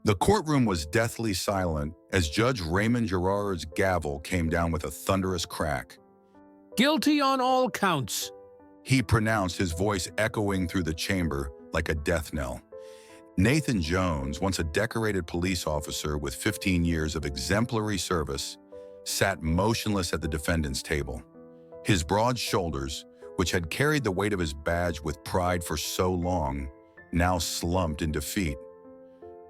The courtroom was deathly silent as Judge Raymond Gerard's gavel came down with a thunderous crack. Guilty on all counts. He pronounced, his voice echoing through the chamber like a death knell. Nathan Jones, once a decorated police officer with 15 years of exemplary service, sat motionless at the defendant's table. His broad shoulders, which had carried the weight of his badge with pride for so long, now slumped in defeat.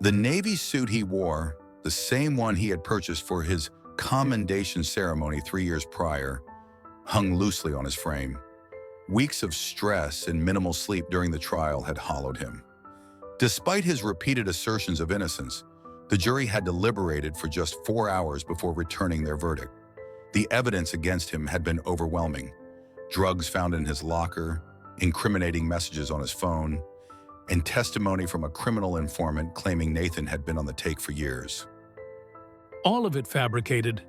The Navy suit he wore, the same one he had purchased for his commendation ceremony 3 years prior, hung loosely on his frame. Weeks of stress and minimal sleep during the trial had hollowed him. Despite his repeated assertions of innocence, the jury had deliberated for just 4 hours before returning their verdict. The evidence against him had been overwhelming. Drugs found in his locker, incriminating messages on his phone, and testimony from a criminal informant claiming Nathan had been on the take for years. All of it fabricated.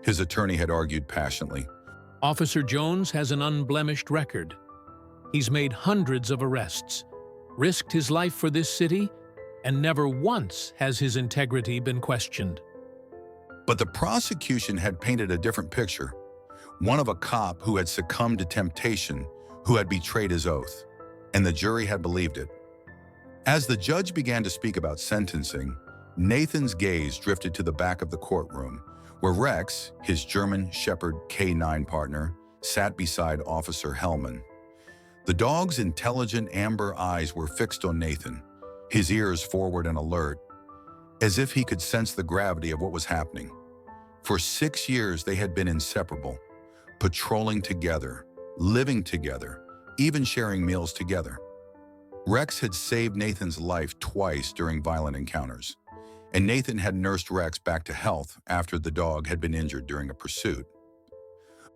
His attorney had argued passionately. Officer Jones has an unblemished record. He's made hundreds of arrests, risked his life for this city, and never once has his integrity been questioned. But the prosecution had painted a different picture, one of a cop who had succumbed to temptation, who had betrayed his oath, and the jury had believed it. As the judge began to speak about sentencing, Nathan's gaze drifted to the back of the courtroom, where Rex, his German Shepherd K9 partner, sat beside Officer Hellman. The dog's intelligent amber eyes were fixed on Nathan, his ears forward and alert, as if he could sense the gravity of what was happening. For 6 years, they had been inseparable, patrolling together, living together, even sharing meals together. Rex had saved Nathan's life twice during violent encounters, and Nathan had nursed Rex back to health after the dog had been injured during a pursuit.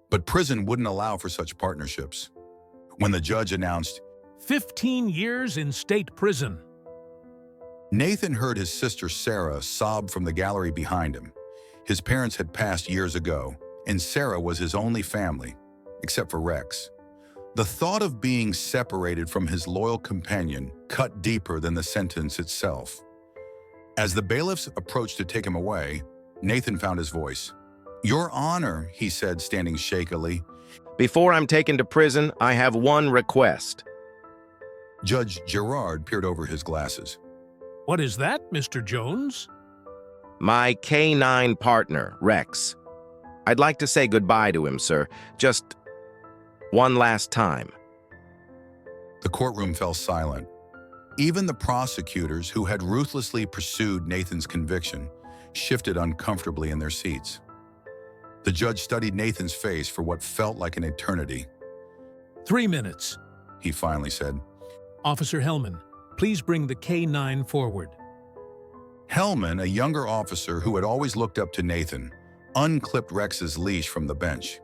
But prison wouldn't allow for such partnerships. When the judge announced, 15 years in state prison. Nathan heard his sister Sarah sob from the gallery behind him. His parents had passed years ago, and Sarah was his only family, except for Rex. The thought of being separated from his loyal companion cut deeper than the sentence itself. As the bailiffs approached to take him away, Nathan found his voice. "Your Honor," he said, standing shakily. Before I'm taken to prison, I have one request. Judge Gerard peered over his glasses. What is that, Mr. Jones? My K9 partner, Rex. I'd like to say goodbye to him, sir. Just one last time. The courtroom fell silent. Even the prosecutors, who had ruthlessly pursued Nathan's conviction, shifted uncomfortably in their seats. The judge studied Nathan's face for what felt like an eternity. 3 minutes, he finally said. Officer Hellman, please bring the K9 forward. Hellman, a younger officer who had always looked up to Nathan, unclipped Rex's leash from the bench.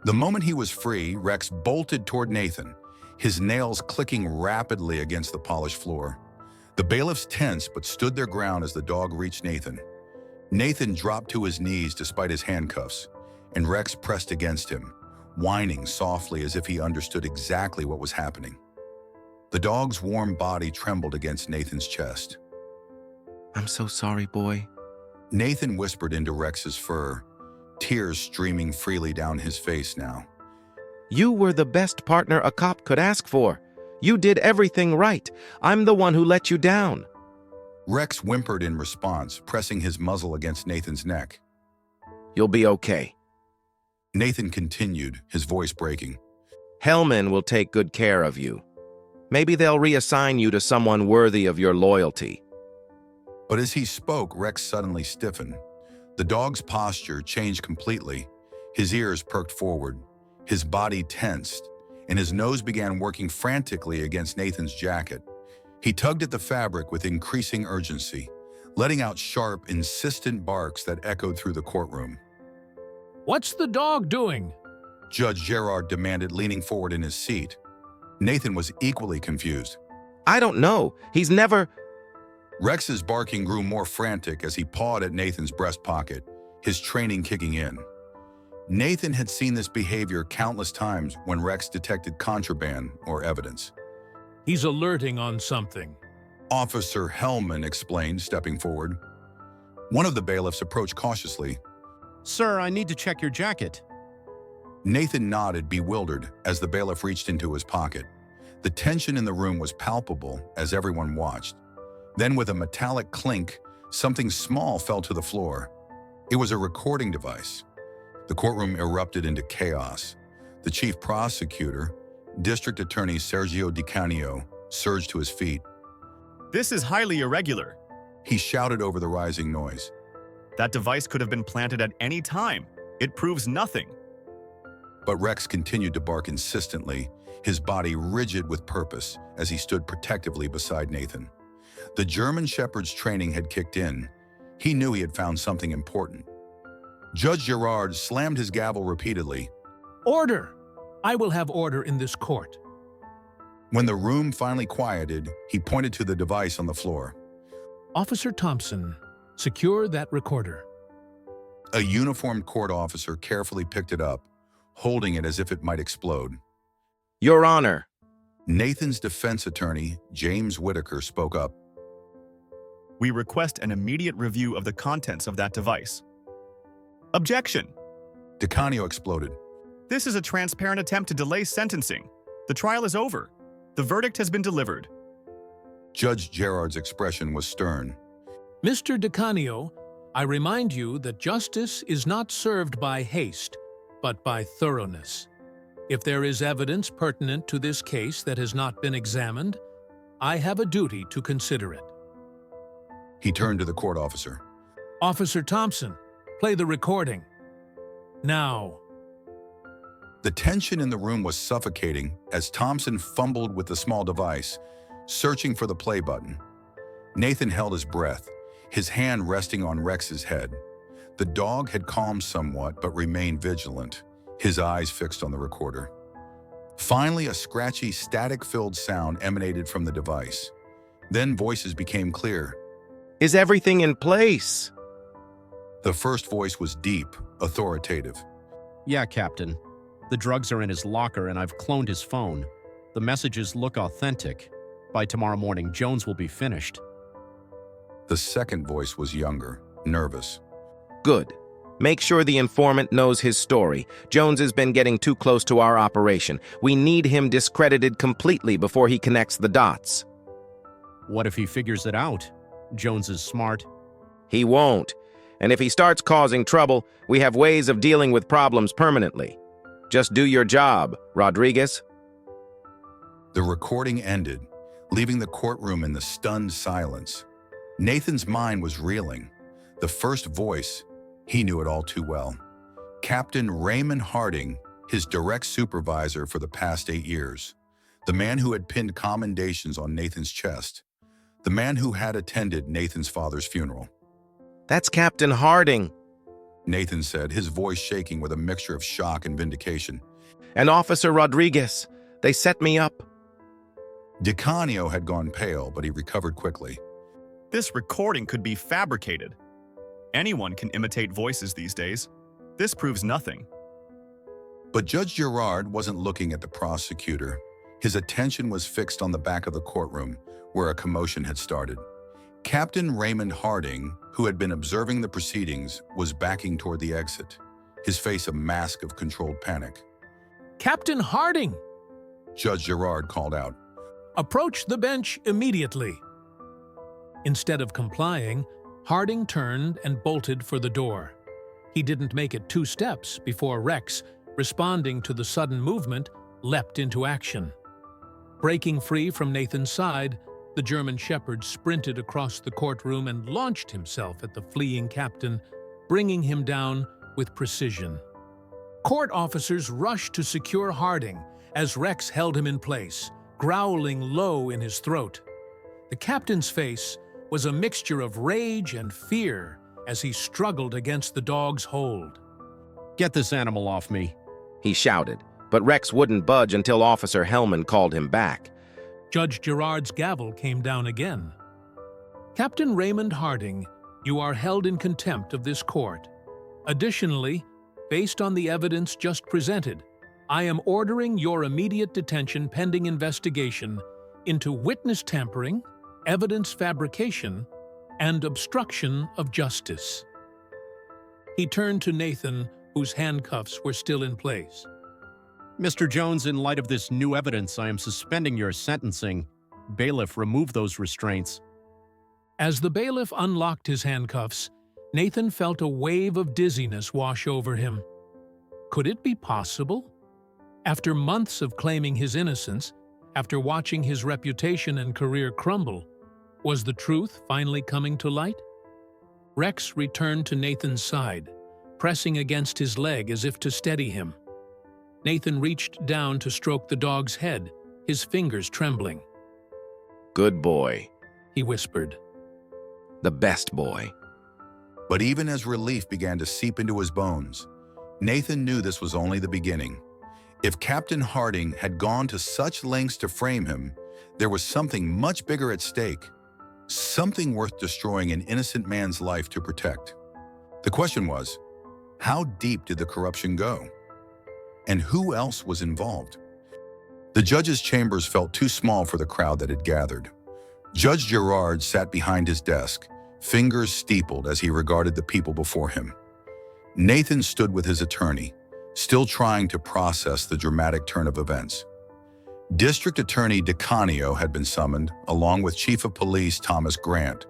The moment he was free, Rex bolted toward Nathan, his nails clicking rapidly against the polished floor. The bailiffs tensed but stood their ground as the dog reached Nathan. Nathan dropped to his knees despite his handcuffs, and Rex pressed against him, whining softly as if he understood exactly what was happening. The dog's warm body trembled against Nathan's chest. I'm so sorry, boy. Nathan whispered into Rex's fur, tears streaming freely down his face now. You were the best partner a cop could ask for. You did everything right. I'm the one who let you down. Rex whimpered in response, pressing his muzzle against Nathan's neck. You'll be okay. Nathan continued, his voice breaking. Hellman will take good care of you. Maybe they'll reassign you to someone worthy of your loyalty. But as he spoke, Rex suddenly stiffened. The dog's posture changed completely. His ears perked forward, his body tensed, and his nose began working frantically against Nathan's jacket. He tugged at the fabric with increasing urgency, letting out sharp, insistent barks that echoed through the courtroom. What's the dog doing? Judge Gerard demanded, leaning forward in his seat. Nathan was equally confused. I don't know. He's never... Rex's barking grew more frantic as he pawed at Nathan's breast pocket, his training kicking in. Nathan had seen this behavior countless times when Rex detected contraband or evidence. He's alerting on something. Officer Hellman explained, stepping forward. One of the bailiffs approached cautiously. Sir, I need to check your jacket. Nathan nodded, bewildered, as the bailiff reached into his pocket. The tension in the room was palpable as everyone watched. Then, with a metallic clink, something small fell to the floor. It was a recording device. The courtroom erupted into chaos. The chief prosecutor, District Attorney Sergio DiCanio, surged to his feet. This is highly irregular. He shouted over the rising noise. That device could have been planted at any time. It proves nothing. But Rex continued to bark insistently, his body rigid with purpose as he stood protectively beside Nathan. The German Shepherd's training had kicked in. He knew he had found something important. Judge Gerard slammed his gavel repeatedly. Order! I will have order in this court. When the room finally quieted, he pointed to the device on the floor. Officer Thompson, secure that recorder. A uniformed court officer carefully picked it up, holding it as if it might explode. Your Honor. Nathan's defense attorney, James Whitaker, spoke up. We request an immediate review of the contents of that device. Objection! DiCanio exploded. This is a transparent attempt to delay sentencing. The trial is over. The verdict has been delivered. Judge Gerard's expression was stern. Mr. DiCanio, I remind you that justice is not served by haste, but by thoroughness. If there is evidence pertinent to this case that has not been examined, I have a duty to consider it. He turned to the court officer. Officer Thompson, play the recording. Now. The tension in the room was suffocating as Thompson fumbled with the small device, searching for the play button. Nathan held his breath, his hand resting on Rex's head. The dog had calmed somewhat but remained vigilant, his eyes fixed on the recorder. Finally, a scratchy, static-filled sound emanated from the device. Then voices became clear. Is everything in place? The first voice was deep, authoritative. Yeah, Captain. The drugs are in his locker and I've cloned his phone. The messages look authentic. By tomorrow morning, Jones will be finished. The second voice was younger, nervous. Good. Make sure the informant knows his story. Jones has been getting too close to our operation. We need him discredited completely before he connects the dots. What if he figures it out? Jones is smart. He won't. And if he starts causing trouble, we have ways of dealing with problems permanently. Just do your job, Rodriguez. The recording ended, leaving the courtroom in the stunned silence. Nathan's mind was reeling. The first voice, he knew it all too well. Captain Raymond Harding, his direct supervisor for the past 8 years. The man who had pinned commendations on Nathan's chest. The man who had attended Nathan's father's funeral. That's Captain Harding, Nathan said, his voice shaking with a mixture of shock and vindication. and Officer Rodriguez. They set me up. DiCanio had gone pale, but he recovered quickly. This recording could be fabricated. Anyone can imitate voices these days. This proves nothing. But Judge Gerard wasn't looking at the prosecutor. His attention was fixed on the back of the courtroom, where a commotion had started. Captain Raymond Harding, who had been observing the proceedings, was backing toward the exit, his face a mask of controlled panic. Captain Harding! Judge Gerard called out. Approach the bench immediately. Instead of complying, Harding turned and bolted for the door. He didn't make it 2 steps before Rex, responding to the sudden movement, leapt into action. Breaking free from Nathan's side, the German Shepherd sprinted across the courtroom and launched himself at the fleeing captain, bringing him down with precision. Court officers rushed to secure Harding as Rex held him in place, growling low in his throat. The captain's face was a mixture of rage and fear as he struggled against the dog's hold. Get this animal off me, He shouted, but Rex wouldn't budge until Officer Hellman called him back. Judge Gerard's gavel came down again. Captain Raymond Harding, you are held in contempt of this court. Additionally, based on the evidence just presented, I am ordering your immediate detention pending investigation into witness tampering evidence fabrication, and obstruction of justice. He turned to Nathan, whose handcuffs were still in place. Mr. Jones, in light of this new evidence, I am suspending your sentencing. Bailiff, remove those restraints. As the bailiff unlocked his handcuffs, Nathan felt a wave of dizziness wash over him. Could it be possible? After months of claiming his innocence, after watching his reputation and career crumble, was the truth finally coming to light? Rex returned to Nathan's side, pressing against his leg as if to steady him. Nathan reached down to stroke the dog's head, his fingers trembling. Good boy. He whispered. The best boy. But even as relief began to seep into his bones, Nathan knew this was only the beginning. If Captain Harding had gone to such lengths to frame him, there was something much bigger at stake, something worth destroying an innocent man's life to protect. The question was, how deep did the corruption go? And who else was involved? The judge's chambers felt too small for the crowd that had gathered. Judge Gerard sat behind his desk, fingers steepled as he regarded the people before him. Nathan stood with his attorney, still trying to process the dramatic turn of events. District Attorney DeCanio had been summoned, along with Chief of Police Thomas Grant,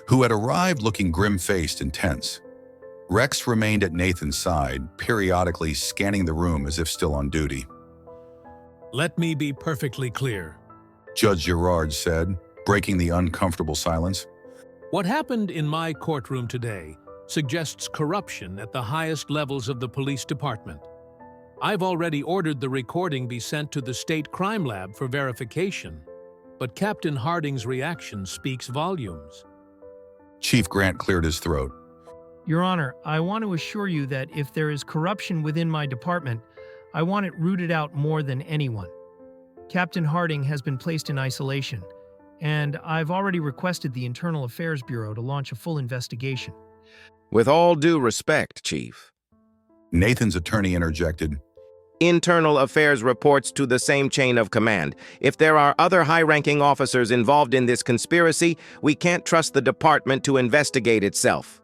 who had arrived looking grim-faced and tense. Rex remained at Nathan's side, periodically scanning the room as if still on duty. Let me be perfectly clear, Judge Gerard said, breaking the uncomfortable silence. What happened in my courtroom today suggests corruption at the highest levels of the police department. I've already ordered the recording be sent to the State Crime Lab for verification, but Captain Harding's reaction speaks volumes. Chief Grant cleared his throat. Your Honor, I want to assure you that if there is corruption within my department, I want it rooted out more than anyone. Captain Harding has been placed in isolation, and I've already requested the Internal Affairs Bureau to launch a full investigation. With all due respect, Chief. Nathan's attorney interjected. Internal Affairs reports to the same chain of command. If there are other high-ranking officers involved in this conspiracy, we can't trust the department to investigate itself.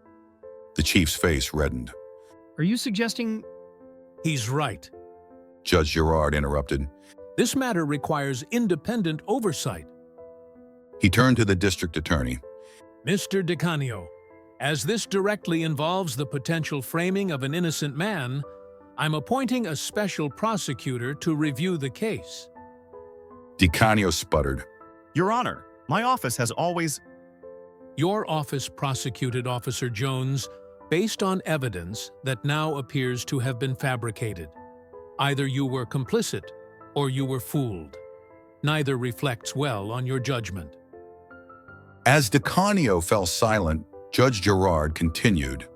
The chief's face reddened. Are you suggesting... He's right. Judge Gerard interrupted. This matter requires independent oversight. He turned to the district attorney. Mr. DeCanio, as this directly involves the potential framing of an innocent man, I'm appointing a special prosecutor to review the case. DeCanio sputtered. Your Honor, my office has always... Your office prosecuted Officer Jones based on evidence that now appears to have been fabricated. Either you were complicit or you were fooled. Neither reflects well on your judgment. As DeCanio fell silent, Judge Gerard continued.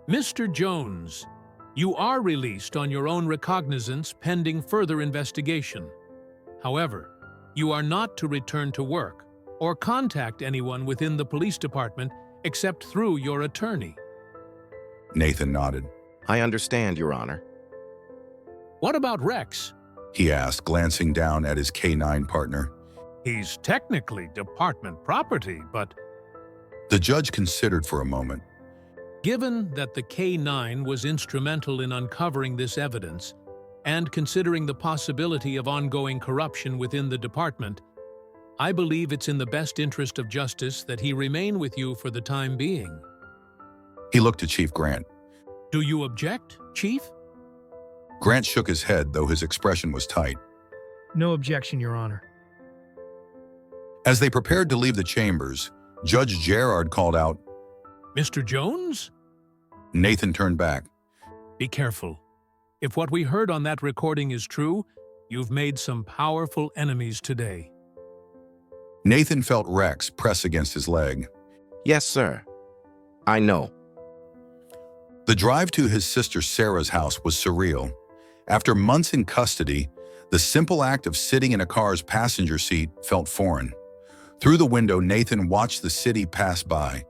Mr. Jones, you are released on your own recognizance pending further investigation. However, you are not to return to work or contact anyone within the police department except through your attorney. Nathan nodded. I understand, Your Honor. What about Rex? He asked, glancing down at his K-9 partner. He's technically department property, but The judge considered for a moment. given that the K-9 was instrumental in uncovering this evidence, and considering the possibility of ongoing corruption within the department, I believe it's in the best interest of justice that he remain with you for the time being. He looked at Chief Grant. Do you object, Chief? Grant shook his head, though his expression was tight. No objection, Your Honor. As they prepared to leave the chambers, Judge Gerard called out. Mr. Jones? Nathan turned back. Be careful. If what we heard on that recording is true, you've made some powerful enemies today. Nathan felt Rex press against his leg. Yes, sir. I know. The drive to his sister Sarah's house was surreal. After months in custody, the simple act of sitting in a car's passenger seat felt foreign. Through the window, Nathan watched the city pass by.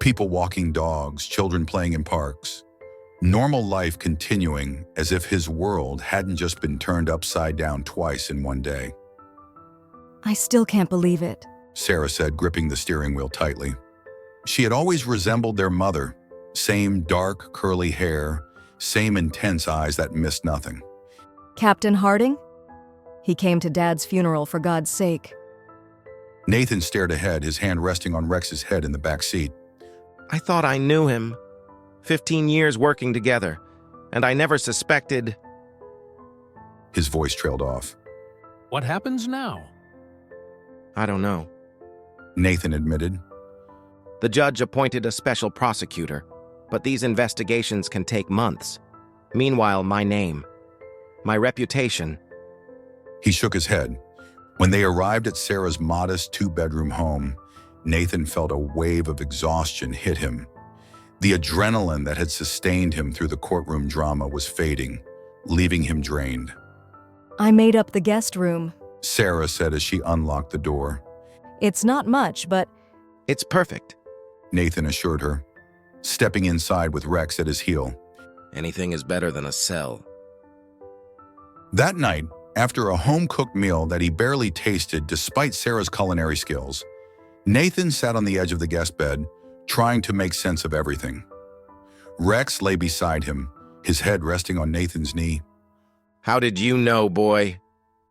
People walking dogs, children playing in parks. Normal life continuing as if his world hadn't just been turned upside down twice in one day. I still can't believe it. Sarah said, gripping the steering wheel tightly. She had always resembled their mother. Same dark, curly hair, same intense eyes that missed nothing. Captain Harding? He came to Dad's funeral, for God's sake. Nathan stared ahead, his hand resting on Rex's head in the back seat. I thought I knew him. 15 years working together, and I never suspected. His voice trailed off. What happens now? I don't know. Nathan admitted. The judge appointed a special prosecutor, but these investigations can take months. Meanwhile, my name, my reputation. He shook his head. When they arrived at Sarah's modest two-bedroom home, Nathan felt a wave of exhaustion hit him. The adrenaline that had sustained him through the courtroom drama was fading, leaving him drained. I made up the guest room. Sarah said as she unlocked the door. It's not much, but It's perfect. Nathan assured her, stepping inside with Rex at his heel. Anything is better than a cell. That night, after a home-cooked meal that he barely tasted despite Sarah's culinary skills, Nathan sat on the edge of the guest bed, trying to make sense of everything. Rex lay beside him, his head resting on Nathan's knee. How did you know, boy?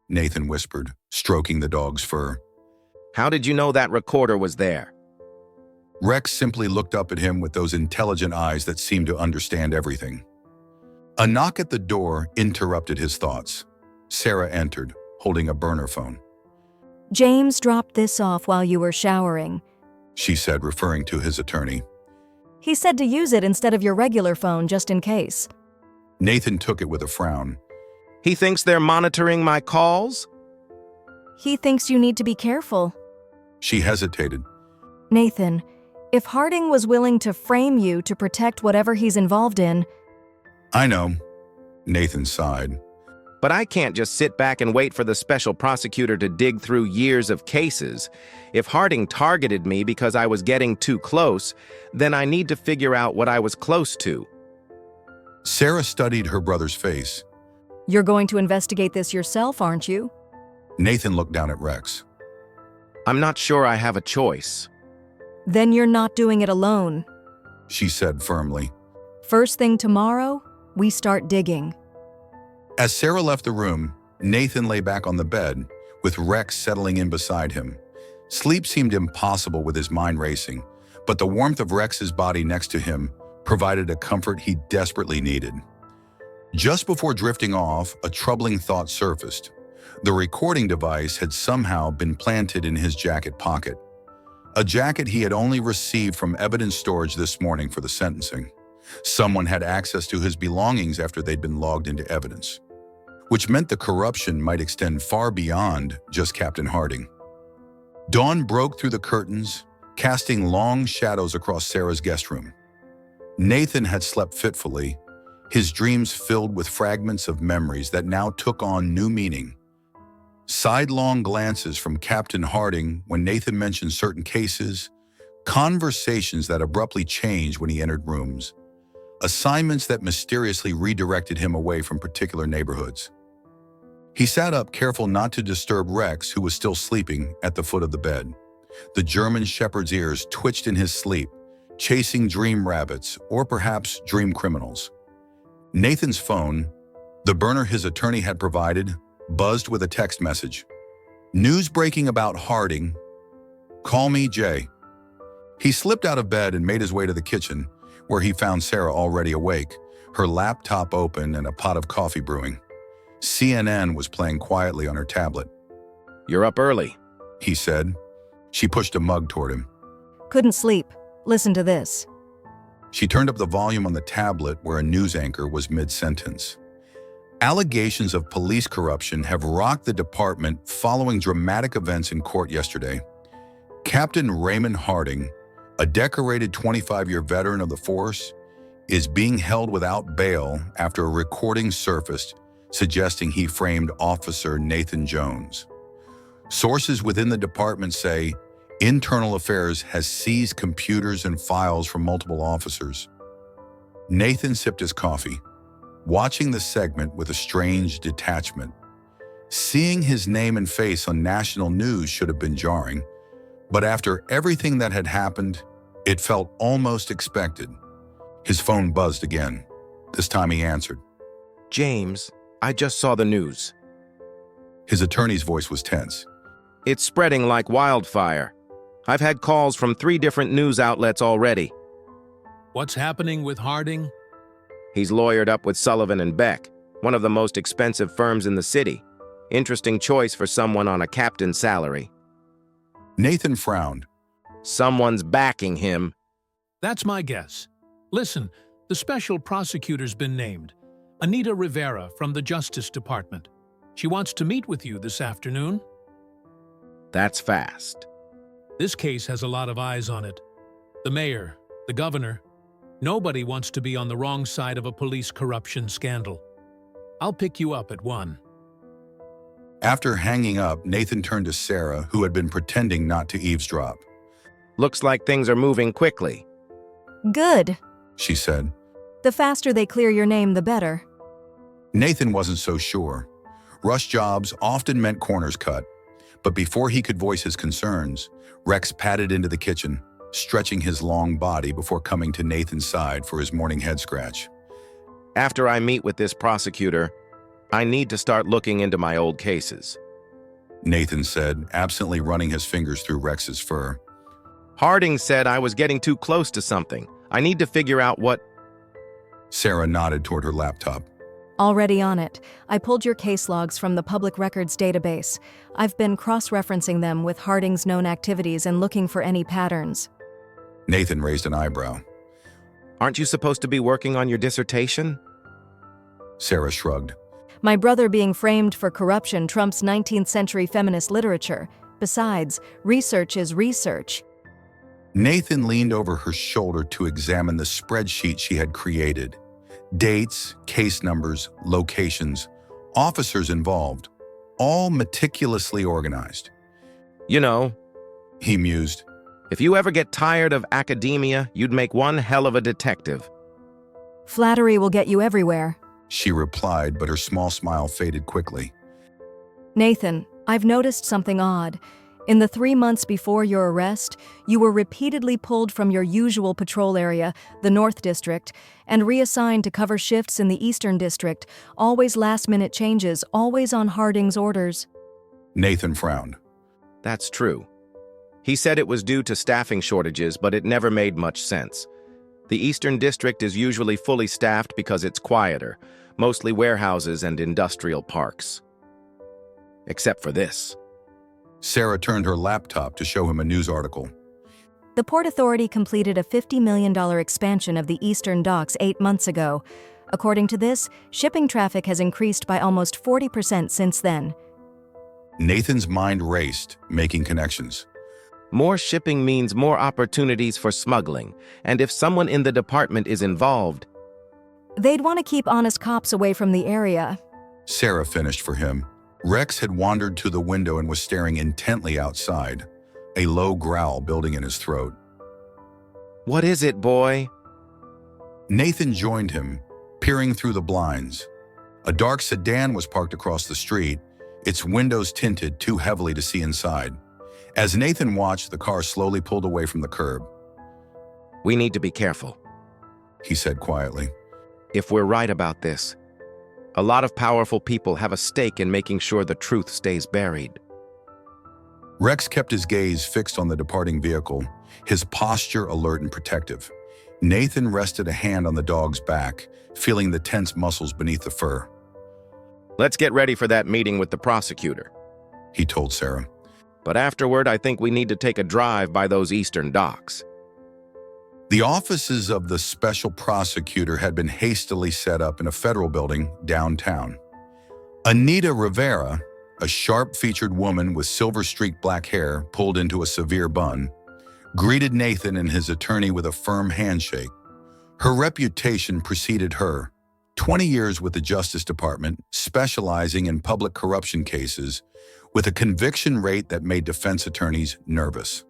Nathan whispered, stroking the dog's fur. How did you know that recorder was there? Rex simply looked up at him with those intelligent eyes that seemed to understand everything. A knock at the door interrupted his thoughts. Sarah entered, holding a burner phone. James dropped this off while you were showering. She said, referring to his attorney. He said to use it instead of your regular phone, just in case. Nathan took it with a frown. He thinks they're monitoring my calls? He thinks you need to be careful. She hesitated. Nathan, if Harding was willing to frame you to protect whatever he's involved in, I know. Nathan sighed. But I can't just sit back and wait for the special prosecutor to dig through years of cases. If Harding targeted me because I was getting too close, then I need to figure out what I was close to. Sarah studied her brother's face. you're going to investigate this yourself, aren't you? Nathan looked down at Rex. I'm not sure I have a choice. Then you're not doing it alone. She said firmly. First thing tomorrow, we start digging. As Sarah left the room, Nathan lay back on the bed, with Rex settling in beside him. Sleep seemed impossible with his mind racing, but the warmth of Rex's body next to him provided a comfort he desperately needed. Just before drifting off, a troubling thought surfaced. The recording device had somehow been planted in his jacket pocket. A jacket he had only received from evidence storage this morning for the sentencing. Someone had access to his belongings after they'd been logged into evidence, which meant the corruption might extend far beyond just Captain Harding. Dawn broke through the curtains, casting long shadows across Sarah's guest room. Nathan had slept fitfully, his dreams filled with fragments of memories that now took on new meaning. Sidelong glances from Captain Harding when Nathan mentioned certain cases, conversations that abruptly changed when he entered rooms, assignments that mysteriously redirected him away from particular neighborhoods. He sat up, careful not to disturb Rex, who was still sleeping at the foot of the bed. The German shepherd's ears twitched in his sleep, chasing dream rabbits or perhaps dream criminals. Nathan's phone, the burner his attorney had provided, buzzed with a text message. News breaking about Harding. Call me Jay. He slipped out of bed and made his way to the kitchen, where he found Sarah already awake, her laptop open and a pot of coffee brewing. CNN was playing quietly on her tablet. You're up early, He said. She pushed a mug toward him. Couldn't sleep. Listen to this. She turned up the volume on the tablet where a news anchor was mid-sentence. Allegations of police corruption have rocked the department following dramatic events in court yesterday. Captain Raymond Harding, a decorated 25-year veteran of the force, is being held without bail after a recording surfaced suggesting he framed Officer Nathan Jones. Sources within the department say Internal Affairs has seized computers and files from multiple officers. Nathan sipped his coffee, watching the segment with a strange detachment. Seeing his name and face on national news should have been jarring, But after everything that had happened, it felt almost expected. His phone buzzed again. This time he answered. James, I just saw the news. His attorney's voice was tense. It's spreading like wildfire. I've had calls from 3 different news outlets already. What's happening with Harding? He's lawyered up with Sullivan and Beck, one of the most expensive firms in the city. Interesting choice for someone on a captain's salary. Nathan frowned. Someone's backing him. That's my guess. Listen, the special prosecutor's been named. Anita Rivera from the Justice Department. She wants to meet with you this afternoon. That's fast. This case has a lot of eyes on it. The mayor, the governor. Nobody wants to be on the wrong side of a police corruption scandal. I'll pick you up at 1. After hanging up, Nathan turned to Sarah, who had been pretending not to eavesdrop. Looks like things are moving quickly. Good. She said. The faster they clear your name, the better. Nathan wasn't so sure. Rush jobs often meant corners cut, but before he could voice his concerns, Rex padded into the kitchen, stretching his long body before coming to Nathan's side for his morning head scratch. After I meet with this prosecutor, I need to start looking into my old cases. Nathan said, absently running his fingers through Rex's fur. Harding said I was getting too close to something. I need to figure out what... Sarah nodded toward her laptop. Already on it. I pulled your case logs from the public records database. I've been cross-referencing them with Harding's known activities and looking for any patterns. Nathan raised an eyebrow. Aren't you supposed to be working on your dissertation? Sarah shrugged. My brother being framed for corruption trumps 19th century feminist literature. Besides, research is research. Nathan leaned over her shoulder to examine the spreadsheet she had created. Dates, case numbers, locations, officers involved, all meticulously organized. You know, He mused. if you ever get tired of academia, you'd make one hell of a detective. Flattery will get you everywhere. She replied, but her small smile faded quickly. Nathan, I've noticed something odd. In the 3 months before your arrest, you were repeatedly pulled from your usual patrol area, the North District, and reassigned to cover shifts in the Eastern District, always last-minute changes, always on Harding's orders. Nathan frowned. That's true. He said it was due to staffing shortages, but it never made much sense. The Eastern District is usually fully staffed because it's quieter, mostly warehouses and industrial parks. Except for this. Sarah turned her laptop to show him a news article. The Port Authority completed a $50 million expansion of the Eastern Docks 8 months ago. According to this, shipping traffic has increased by almost 40% since then. Nathan's mind raced, making connections. More shipping means more opportunities for smuggling, and if someone in the department is involved, They'd want to keep honest cops away from the area. Sarah finished for him. Rex had wandered to the window and was staring intently outside, a low growl building in his throat. what is it, boy? Nathan joined him, peering through the blinds. A dark sedan was parked across the street, its windows tinted too heavily to see inside. As Nathan watched, the car slowly pulled away from the curb. We need to be careful. He said quietly. If we're right about this, a lot of powerful people have a stake in making sure the truth stays buried. Rex kept his gaze fixed on the departing vehicle, his posture alert and protective. Nathan rested a hand on the dog's back, feeling the tense muscles beneath the fur. Let's get ready for that meeting with the prosecutor. He told Sarah. But afterward, I think we need to take a drive by those Eastern Docks. The offices of the special prosecutor had been hastily set up in a federal building downtown. Anita Rivera, a sharp-featured woman with silver-streaked black hair pulled into a severe bun, greeted Nathan and his attorney with a firm handshake. Her reputation preceded her. 20 years with the Justice Department, specializing in public corruption cases, with a conviction rate that made defense attorneys nervous.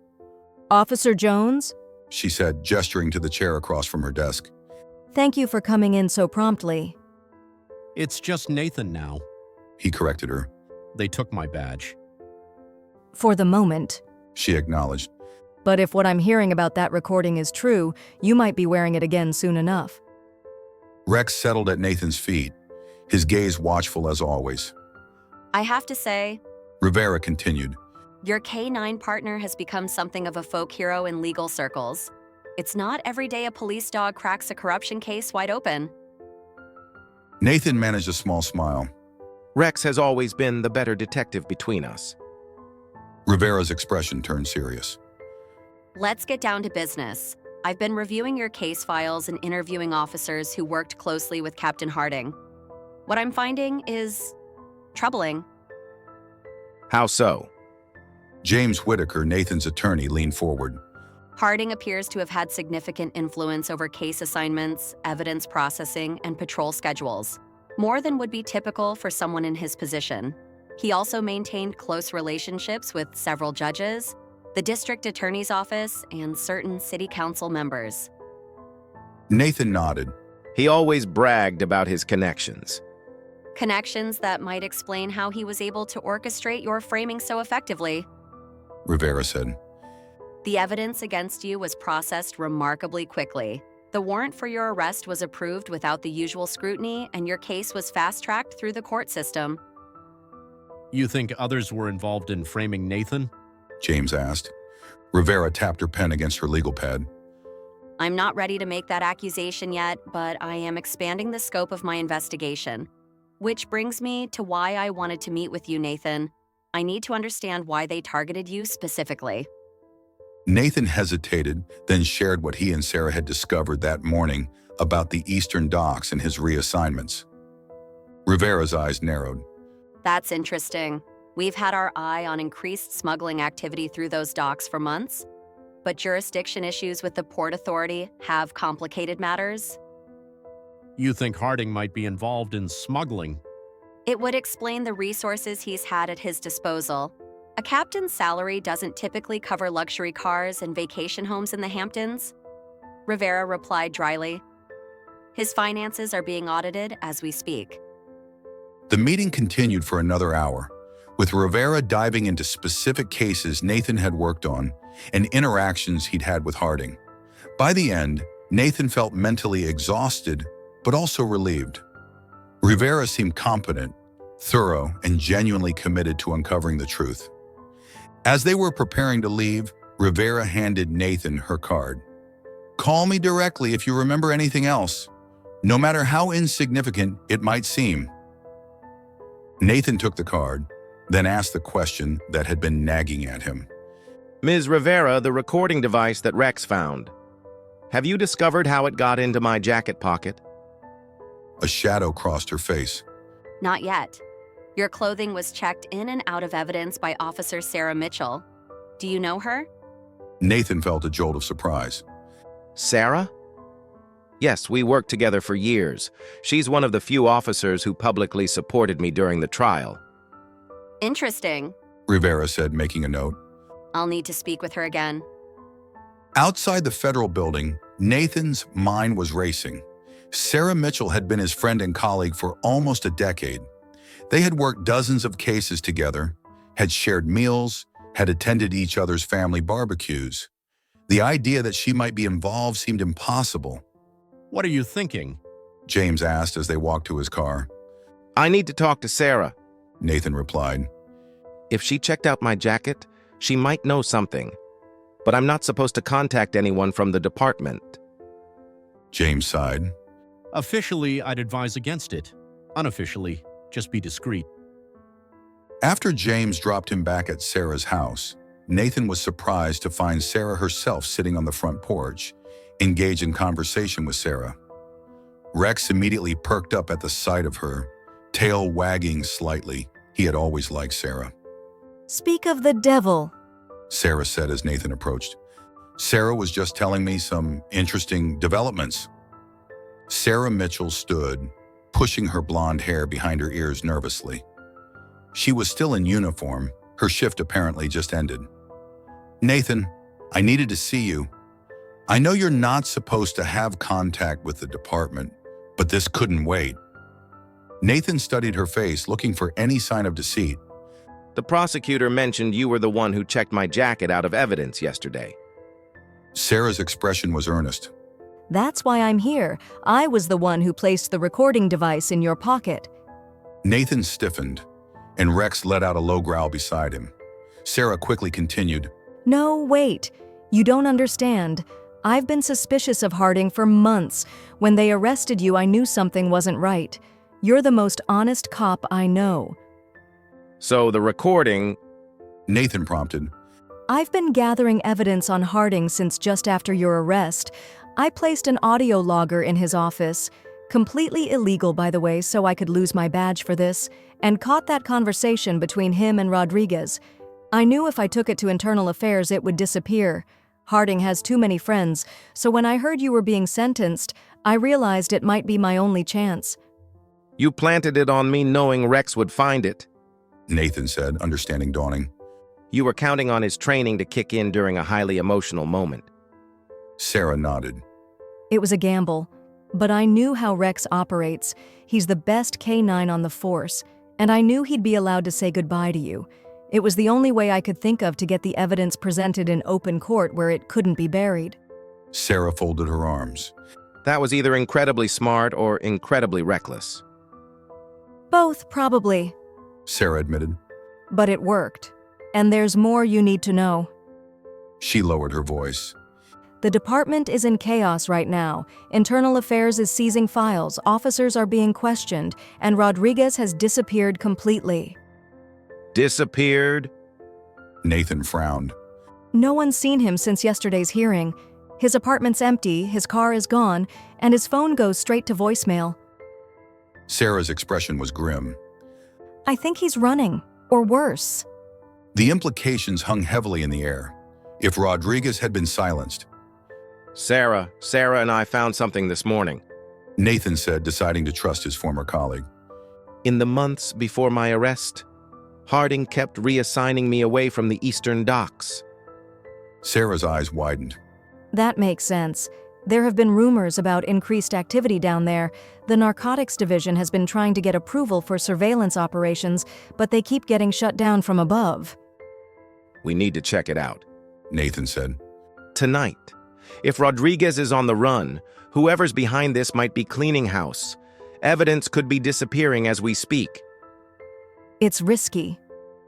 Officer Jones? She said, gesturing to the chair across from her desk. Thank you for coming in so promptly. It's just Nathan now. He corrected her. They took my badge. For the moment. she acknowledged. But if what I'm hearing about that recording is true, you might be wearing it again soon enough. Rex settled at Nathan's feet, his gaze watchful as always. I have to say, Rivera continued. your K-9 partner has become something of a folk hero in legal circles. It's not every day a police dog cracks a corruption case wide open. Nathan managed a small smile. Rex has always been the better detective between us. Rivera's expression turned serious. Let's get down to business. I've been reviewing your case files and interviewing officers who worked closely with Captain Harding. What I'm finding is troubling. How so? James Whitaker, Nathan's attorney, leaned forward. Harding appears to have had significant influence over case assignments, evidence processing, and patrol schedules, more than would be typical for someone in his position. He also maintained close relationships with several judges, the district attorney's office, and certain city council members. Nathan nodded. He always bragged about his connections. Connections that might explain how he was able to orchestrate your framing so effectively. Rivera said. The evidence against you was processed remarkably quickly. The warrant for your arrest was approved without the usual scrutiny, and your case was fast-tracked through the court system. You think others were involved in framing Nathan? James asked. Rivera tapped her pen against her legal pad. I'm not ready to make that accusation yet, but I am expanding the scope of my investigation. Which brings me to why I wanted to meet with you, Nathan. I need to understand why they targeted you specifically. Nathan hesitated, then shared what he and Sarah had discovered that morning about the eastern docks and his reassignments. Rivera's eyes narrowed. That's interesting. We've had our eye on increased smuggling activity through those docks for months, but jurisdiction issues with the Port Authority have complicated matters. You think Harding might be involved in smuggling? It would explain the resources he's had at his disposal. A captain's salary doesn't typically cover luxury cars and vacation homes in the Hamptons. Rivera replied dryly. His finances are being audited as we speak. The meeting continued for another hour, with Rivera diving into specific cases Nathan had worked on and interactions he'd had with Harding. By the end, Nathan felt mentally exhausted, but also relieved. Rivera seemed competent, thorough, and genuinely committed to uncovering the truth. As they were preparing to leave, Rivera handed Nathan her card. Call me directly if you remember anything else, no matter how insignificant it might seem. Nathan took the card, then asked the question that had been nagging at him. Ms. Rivera, the recording device that Rex found. Have you discovered how it got into my jacket pocket? A shadow crossed her face. Not yet. Your clothing was checked in and out of evidence by Officer Sarah Mitchell. Do you know her? Nathan felt a jolt of surprise. Sarah? Yes, we worked together for years. She's one of the few officers who publicly supported me during the trial. Interesting. Rivera said, making a note. I'll need to speak with her again. Outside the federal building, Nathan's mind was racing. Sarah Mitchell had been his friend and colleague for almost a decade. They had worked dozens of cases together, had shared meals, had attended each other's family barbecues. The idea that she might be involved seemed impossible. What are you thinking? James asked as they walked to his car. I need to talk to Sarah, Nathan replied. If she checked out my jacket, she might know something. But I'm not supposed to contact anyone from the department. James sighed. Officially, I'd advise against it. Unofficially, just be discreet. After James dropped him back at Sarah's house, Nathan was surprised to find Sarah herself sitting on the front porch, engaged in conversation with Sarah. Rex immediately perked up at the sight of her, tail wagging slightly. He had always liked Sarah. Speak of the devil, Sarah said as Nathan approached. Sarah was just telling me some interesting developments. Sarah Mitchell stood, pushing her blonde hair behind her ears nervously. She was still in uniform. Her shift apparently just ended. Nathan, I needed to see you. I know you're not supposed to have contact with the department, but this couldn't wait. Nathan studied her face, looking for any sign of deceit. The prosecutor mentioned you were the one who checked my jacket out of evidence yesterday. Sarah's expression was earnest. That's why I'm here. I was the one who placed the recording device in your pocket. Nathan stiffened, and Rex let out a low growl beside him. Sarah quickly continued. No, wait. You don't understand. I've been suspicious of Harding for months. When they arrested you, I knew something wasn't right. You're the most honest cop I know. So the recording... Nathan prompted. I've been gathering evidence on Harding since just after your arrest. I placed an audio logger in his office, completely illegal by the way, so I could lose my badge for this, and caught that conversation between him and Rodriguez. I knew if I took it to Internal Affairs it would disappear. Harding has too many friends, so when I heard you were being sentenced, I realized it might be my only chance. You planted it on me knowing Rex would find it. Nathan said, understanding dawning. You were counting on his training to kick in during a highly emotional moment. Sarah nodded. It was a gamble, but I knew how Rex operates. He's the best K-9 on the force, and I knew he'd be allowed to say goodbye to you. It was the only way I could think of to get the evidence presented in open court where it couldn't be buried. Sarah folded her arms. That was either incredibly smart or incredibly reckless. Both, probably. Sarah admitted. But it worked. And there's more you need to know. She lowered her voice. The department is in chaos right now. Internal Affairs is seizing files, officers are being questioned, and Rodriguez has disappeared completely. Disappeared? Nathan frowned. No one's seen him since yesterday's hearing. His apartment's empty, his car is gone, and his phone goes straight to voicemail. Sarah's expression was grim. I think he's running, or worse. The implications hung heavily in the air. If Rodriguez had been silenced, Sarah and I found something this morning. Nathan said, deciding to trust his former colleague. In the months before my arrest, Harding kept reassigning me away from the eastern docks. Sarah's eyes widened. That makes sense. There have been rumors about increased activity down there. The narcotics division has been trying to get approval for surveillance operations, but they keep getting shut down from above. We need to check it out, Nathan said. Tonight. If Rodriguez is on the run, whoever's behind this might be cleaning house. Evidence could be disappearing as we speak. It's risky.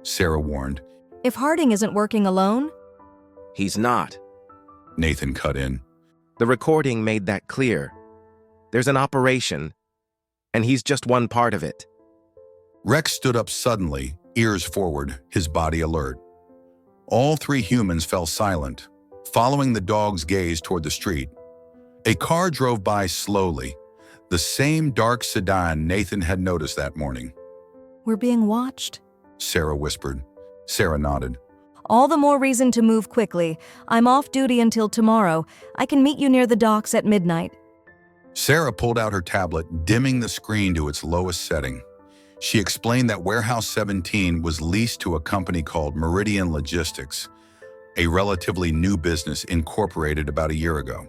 Sarah warned. If Harding isn't working alone? He's not. Nathan cut in. The recording made that clear. There's an operation, and he's just one part of it. Rex stood up suddenly, ears forward, his body alert. All three humans fell silent, following the dog's gaze toward the street. A car drove by slowly, the same dark sedan Nathan had noticed that morning. We're being watched? Sarah whispered. Sarah nodded. All the more reason to move quickly. I'm off duty until tomorrow. I can meet you near the docks at midnight. Sarah pulled out her tablet, dimming the screen to its lowest setting. She explained that Warehouse 17 was leased to a company called Meridian Logistics, a relatively new business incorporated about a year ago.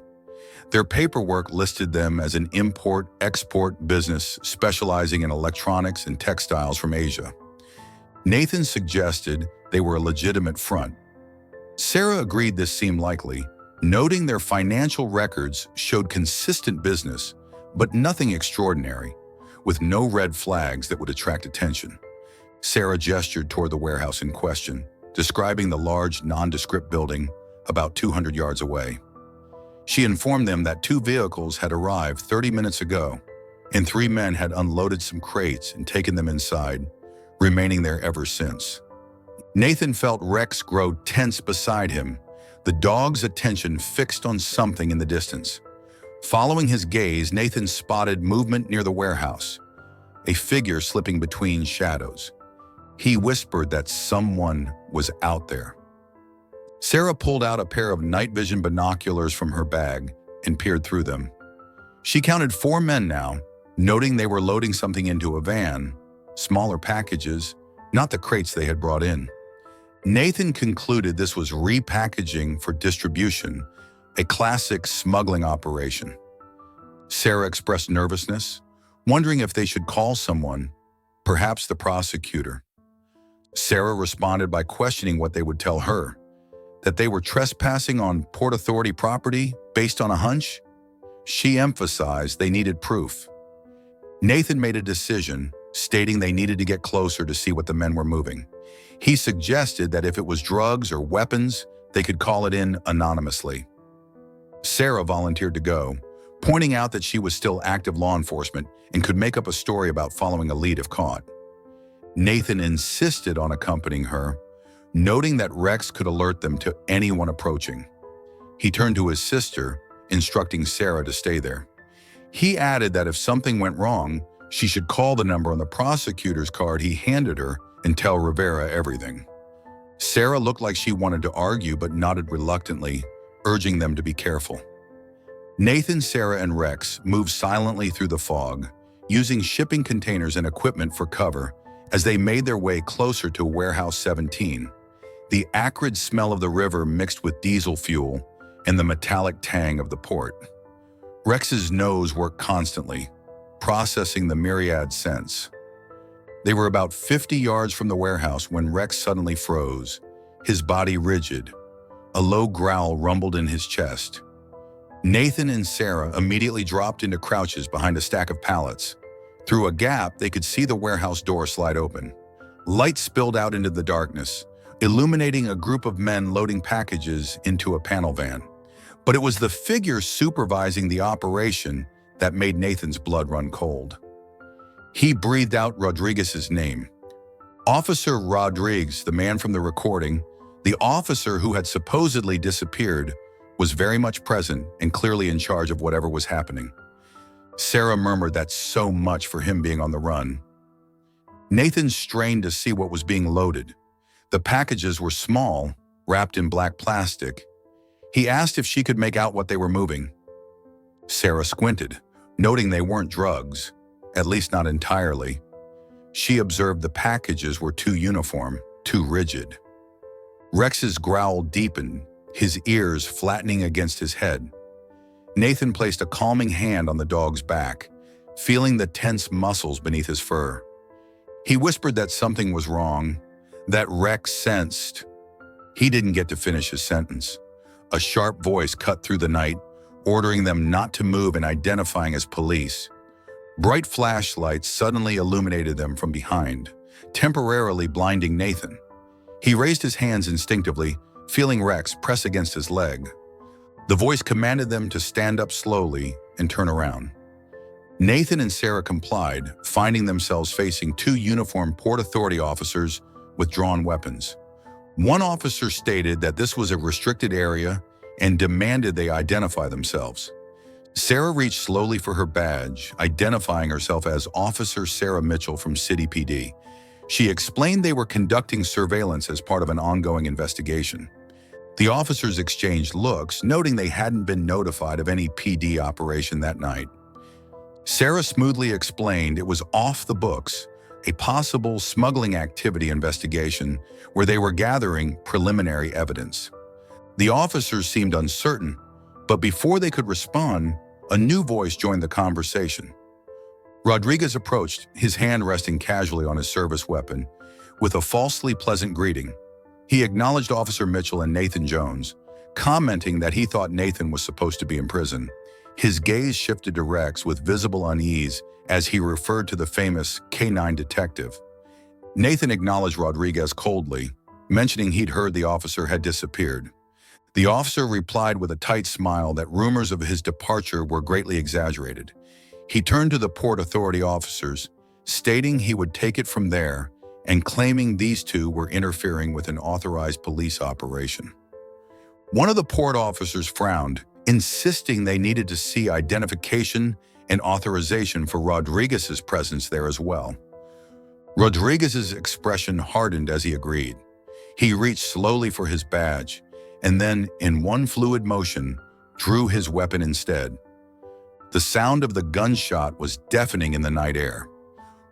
Their paperwork listed them as an import-export business specializing in electronics and textiles from Asia. Nathan suggested they were a legitimate front. Sarah agreed this seemed likely, noting their financial records showed consistent business, but nothing extraordinary, with no red flags that would attract attention. Sarah gestured toward the warehouse in question, describing the large, nondescript building about 200 yards away. She informed them that 2 vehicles had arrived 30 minutes ago, and 3 men had unloaded some crates and taken them inside, remaining there ever since. Nathan felt Rex grow tense beside him, the dog's attention fixed on something in the distance. Following his gaze, Nathan spotted movement near the warehouse, a figure slipping between shadows. He whispered that someone was out there. Sarah pulled out a pair of night vision binoculars from her bag and peered through them. She counted 4 men now, noting they were loading something into a van, smaller packages, not the crates they had brought in. Nathan concluded this was repackaging for distribution, a classic smuggling operation. Sarah expressed nervousness, wondering if they should call someone, perhaps the prosecutor. Sarah responded by questioning what they would tell her, that they were trespassing on Port Authority property based on a hunch. She emphasized they needed proof. Nathan made a decision, stating they needed to get closer to see what the men were moving. He suggested that if it was drugs or weapons, they could call it in anonymously. Sarah volunteered to go, pointing out that she was still active law enforcement and could make up a story about following a lead if caught. Nathan insisted on accompanying her, noting that Rex could alert them to anyone approaching. He turned to his sister, instructing Sarah to stay there. He added that if something went wrong, she should call the number on the prosecutor's card he handed her and tell Rivera everything. Sarah looked like she wanted to argue but nodded reluctantly, urging them to be careful. Nathan, Sarah, and Rex moved silently through the fog, using shipping containers and equipment for cover as they made their way closer to Warehouse 17. The acrid smell of the river mixed with diesel fuel and the metallic tang of the port. Rex's nose worked constantly, processing the myriad scents. They were about 50 yards from the warehouse when Rex suddenly froze, his body rigid. A low growl rumbled in his chest. Nathan and Sarah immediately dropped into crouches behind a stack of pallets. Through a gap, they could see the warehouse door slide open. Light spilled out into the darkness, illuminating a group of men loading packages into a panel van. But it was the figure supervising the operation that made Nathan's blood run cold. He breathed out Rodriguez's name. Officer Rodriguez, the man from the recording, the officer who had supposedly disappeared, was very much present and clearly in charge of whatever was happening. Sarah murmured that's so much for him being on the run. Nathan strained to see what was being loaded. The packages were small, wrapped in black plastic. He asked if she could make out what they were moving. Sarah squinted, noting they weren't drugs, at least not entirely. She observed the packages were too uniform, too rigid. Rex's growl deepened, his ears flattening against his head. Nathan placed a calming hand on the dog's back, feeling the tense muscles beneath his fur. He whispered that something was wrong, that Rex sensed. He didn't get to finish his sentence. A sharp voice cut through the night, ordering them not to move and identifying as police. Bright flashlights suddenly illuminated them from behind, temporarily blinding Nathan. He raised his hands instinctively, feeling Rex press against his leg. The voice commanded them to stand up slowly and turn around. Nathan and Sarah complied, finding themselves facing two uniformed Port Authority officers with drawn weapons. One officer stated that this was a restricted area and demanded they identify themselves. Sarah reached slowly for her badge, identifying herself as Officer Sarah Mitchell from City PD. She explained they were conducting surveillance as part of an ongoing investigation. The officers exchanged looks, noting they hadn't been notified of any PD operation that night. Sarah smoothly explained it was off the books, a possible smuggling activity investigation where they were gathering preliminary evidence. The officers seemed uncertain, but before they could respond, a new voice joined the conversation. Rodriguez approached, his hand resting casually on his service weapon, with a falsely pleasant greeting. He acknowledged Officer Mitchell and Nathan Jones, commenting that he thought Nathan was supposed to be in prison. His gaze shifted to Rex with visible unease as he referred to the famous K-9 detective. Nathan acknowledged Rodriguez coldly, mentioning he'd heard the officer had disappeared. The officer replied with a tight smile that rumors of his departure were greatly exaggerated. He turned to the Port Authority officers, stating he would take it from there and claiming these two were interfering with an authorized police operation. One of the port officers frowned, insisting they needed to see identification and authorization for Rodriguez's presence there as well. Rodriguez's expression hardened as he agreed. He reached slowly for his badge, and then, in one fluid motion, drew his weapon instead. The sound of the gunshot was deafening in the night air.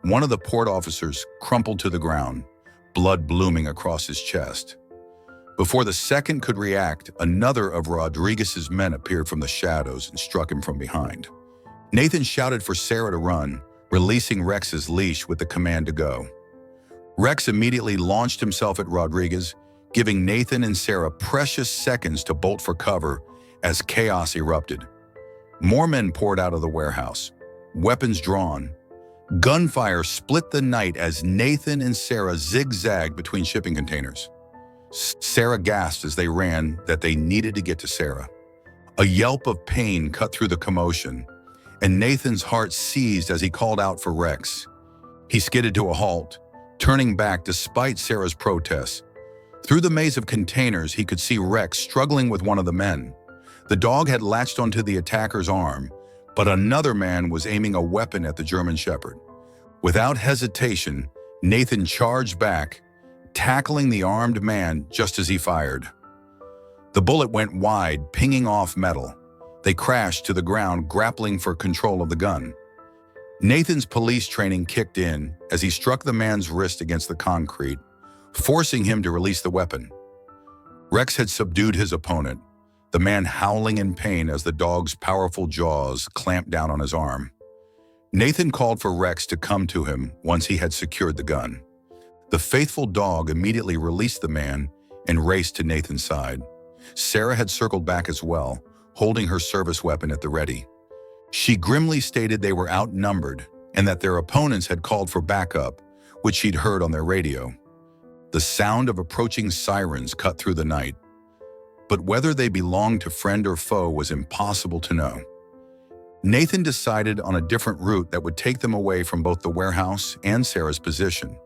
One of the port officers crumpled to the ground, blood blooming across his chest. Before the second could react, another of Rodriguez's men appeared from the shadows and struck him from behind. Nathan shouted for Sarah to run, releasing Rex's leash with the command to go. Rex immediately launched himself at Rodriguez, giving Nathan and Sarah precious seconds to bolt for cover as chaos erupted. More men poured out of the warehouse, weapons drawn. Gunfire split the night as Nathan and Sarah zigzagged between shipping containers. Sarah gasped as they ran that they needed to get to Sarah. A yelp of pain cut through the commotion, and Nathan's heart seized as he called out for Rex. He skidded to a halt, turning back despite Sarah's protests. Through the maze of containers, he could see Rex struggling with one of the men. The dog had latched onto the attacker's arm, but another man was aiming a weapon at the German Shepherd. Without hesitation, Nathan charged back, tackling the armed man just as he fired. The bullet went wide, pinging off metal. They crashed to the ground, grappling for control of the gun. Nathan's police training kicked in as he struck the man's wrist against the concrete, forcing him to release the weapon. Rex had subdued his opponent, the man howling in pain as the dog's powerful jaws clamped down on his arm. Nathan called for Rex to come to him once he had secured the gun. The faithful dog immediately released the man and raced to Nathan's side. Sarah had circled back as well, holding her service weapon at the ready. She grimly stated they were outnumbered and that their opponents had called for backup, which she'd heard on their radio. The sound of approaching sirens cut through the night, but whether they belonged to friend or foe was impossible to know. Nathan decided on a different route that would take them away from both the warehouse and Sarah's position.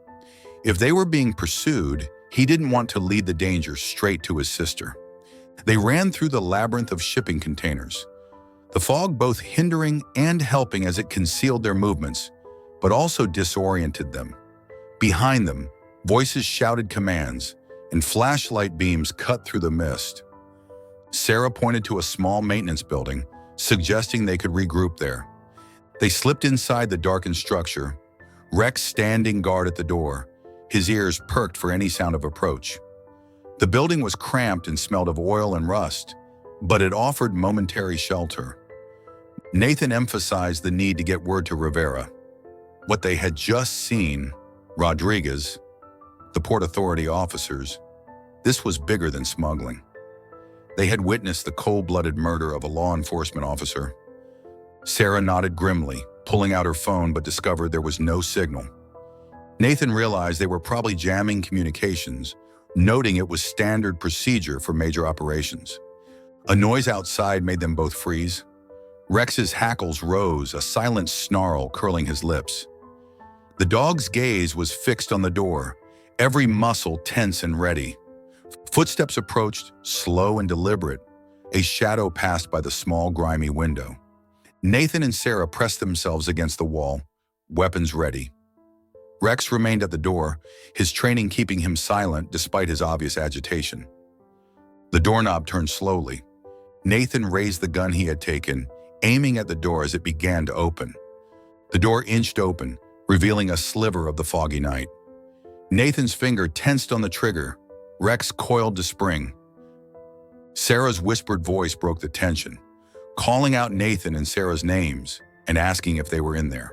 If they were being pursued, he didn't want to lead the danger straight to his sister. They ran through the labyrinth of shipping containers, the fog both hindering and helping as it concealed their movements, but also disoriented them. Behind them, voices shouted commands, and flashlight beams cut through the mist. Sarah pointed to a small maintenance building, suggesting they could regroup there. They slipped inside the darkened structure, Rex standing guard at the door, his ears perked for any sound of approach. The building was cramped and smelled of oil and rust, but it offered momentary shelter. Nathan emphasized the need to get word to Rivera. What they had just seen, Rodriguez, the Port Authority officers, this was bigger than smuggling. They had witnessed the cold-blooded murder of a law enforcement officer. Sarah nodded grimly, pulling out her phone, but discovered there was no signal. Nathan realized they were probably jamming communications, noting it was standard procedure for major operations. A noise outside made them both freeze. Rex's hackles rose, a silent snarl curling his lips. The dog's gaze was fixed on the door, every muscle tense and ready. Footsteps approached, slow and deliberate. A shadow passed by the small, grimy window. Nathan and Sarah pressed themselves against the wall, weapons ready. Rex remained at the door, his training keeping him silent despite his obvious agitation. The doorknob turned slowly. Nathan raised the gun he had taken, aiming at the door as it began to open. The door inched open, revealing a sliver of the foggy night. Nathan's finger tensed on the trigger. Rex coiled to spring. Sarah's whispered voice broke the tension, calling out Nathan and Sarah's names and asking if they were in there.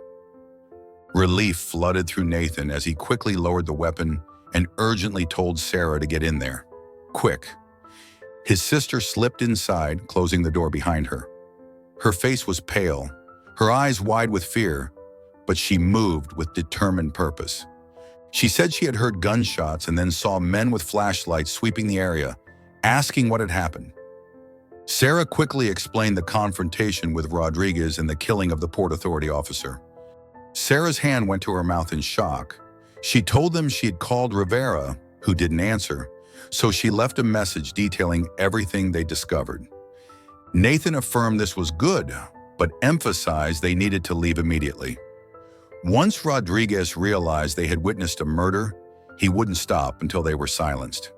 Relief flooded through Nathan as he quickly lowered the weapon and urgently told Sarah to get in there. Quick. His sister slipped inside, closing the door behind her. Her face was pale, her eyes wide with fear, but she moved with determined purpose. She said she had heard gunshots and then saw men with flashlights sweeping the area, asking what had happened. Sarah quickly explained the confrontation with Rodriguez and the killing of the Port Authority officer. Sarah's hand went to her mouth in shock. She told them she had called Rivera, who didn't answer, so she left a message detailing everything they discovered. Nathan affirmed this was good, but emphasized they needed to leave immediately. Once Rodriguez realized they had witnessed a murder, he wouldn't stop until they were silenced.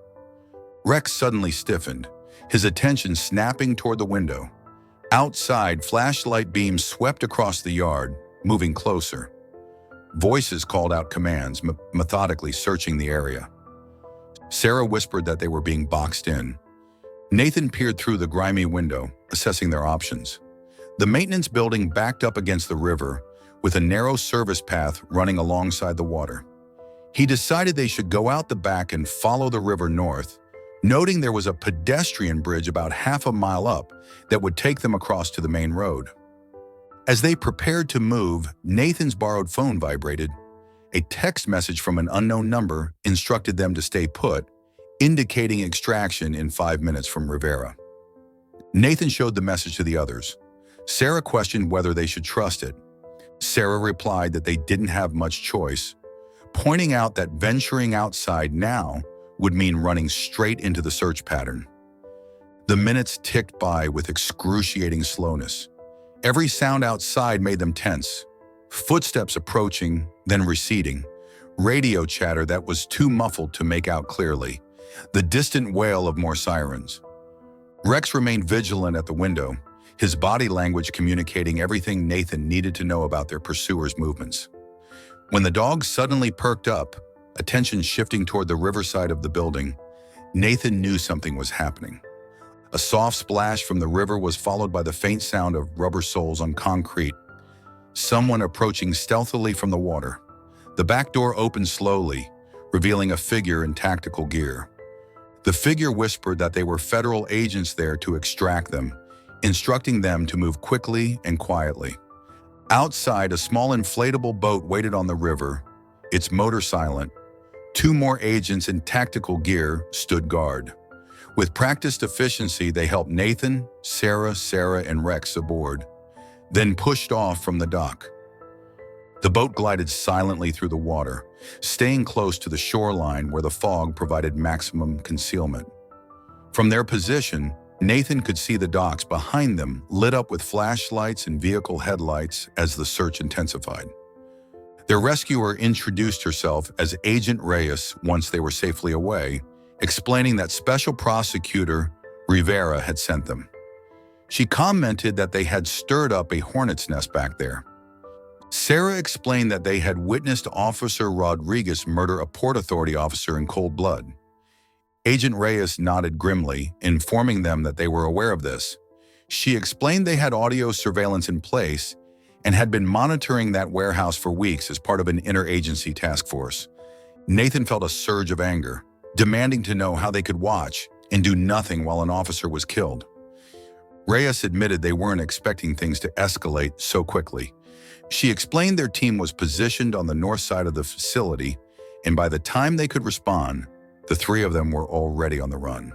Rex suddenly stiffened, his attention snapping toward the window. Outside, flashlight beams swept across the yard, moving closer. Voices called out commands, methodically searching the area. Sarah whispered that they were being boxed in. Nathan peered through the grimy window, assessing their options. The maintenance building backed up against the river, with a narrow service path running alongside the water. He decided they should go out the back and follow the river north, noting there was a pedestrian bridge about half a mile up that would take them across to the main road. As they prepared to move, Nathan's borrowed phone vibrated. A text message from an unknown number instructed them to stay put, indicating extraction in 5 minutes from Rivera. Nathan showed the message to the others. Sarah questioned whether they should trust it. Sarah replied that they didn't have much choice, pointing out that venturing outside now would mean running straight into the search pattern. The minutes ticked by with excruciating slowness. Every sound outside made them tense. Footsteps approaching, then receding. Radio chatter that was too muffled to make out clearly. The distant wail of more sirens. Rex remained vigilant at the window, his body language communicating everything Nathan needed to know about their pursuers' movements. When the dog suddenly perked up, attention shifting toward the riverside of the building, Nathan knew something was happening. A soft splash from the river was followed by the faint sound of rubber soles on concrete. Someone approaching stealthily from the water. The back door opened slowly, revealing a figure in tactical gear. The figure whispered that they were federal agents there to extract them, instructing them to move quickly and quietly. Outside, a small inflatable boat waited on the river, its motor silent. 2 more agents in tactical gear stood guard. With practiced efficiency, they helped Nathan, Sarah, and Rex aboard, then pushed off from the dock. The boat glided silently through the water, staying close to the shoreline where the fog provided maximum concealment. From their position, Nathan could see the docks behind them lit up with flashlights and vehicle headlights as the search intensified. Their rescuer introduced herself as Agent Reyes once they were safely away, explaining that Special Prosecutor Rivera had sent them. She commented that they had stirred up a hornet's nest back there. Sarah explained that they had witnessed Officer Rodriguez murder a Port Authority officer in cold blood. Agent Reyes nodded grimly, informing them that they were aware of this. She explained they had audio surveillance in place and had been monitoring that warehouse for weeks as part of an interagency task force. Nathan felt a surge of anger, demanding to know how they could watch and do nothing while an officer was killed. Reyes admitted they weren't expecting things to escalate so quickly. She explained their team was positioned on the north side of the facility, and by the time they could respond, the 3 of them were already on the run.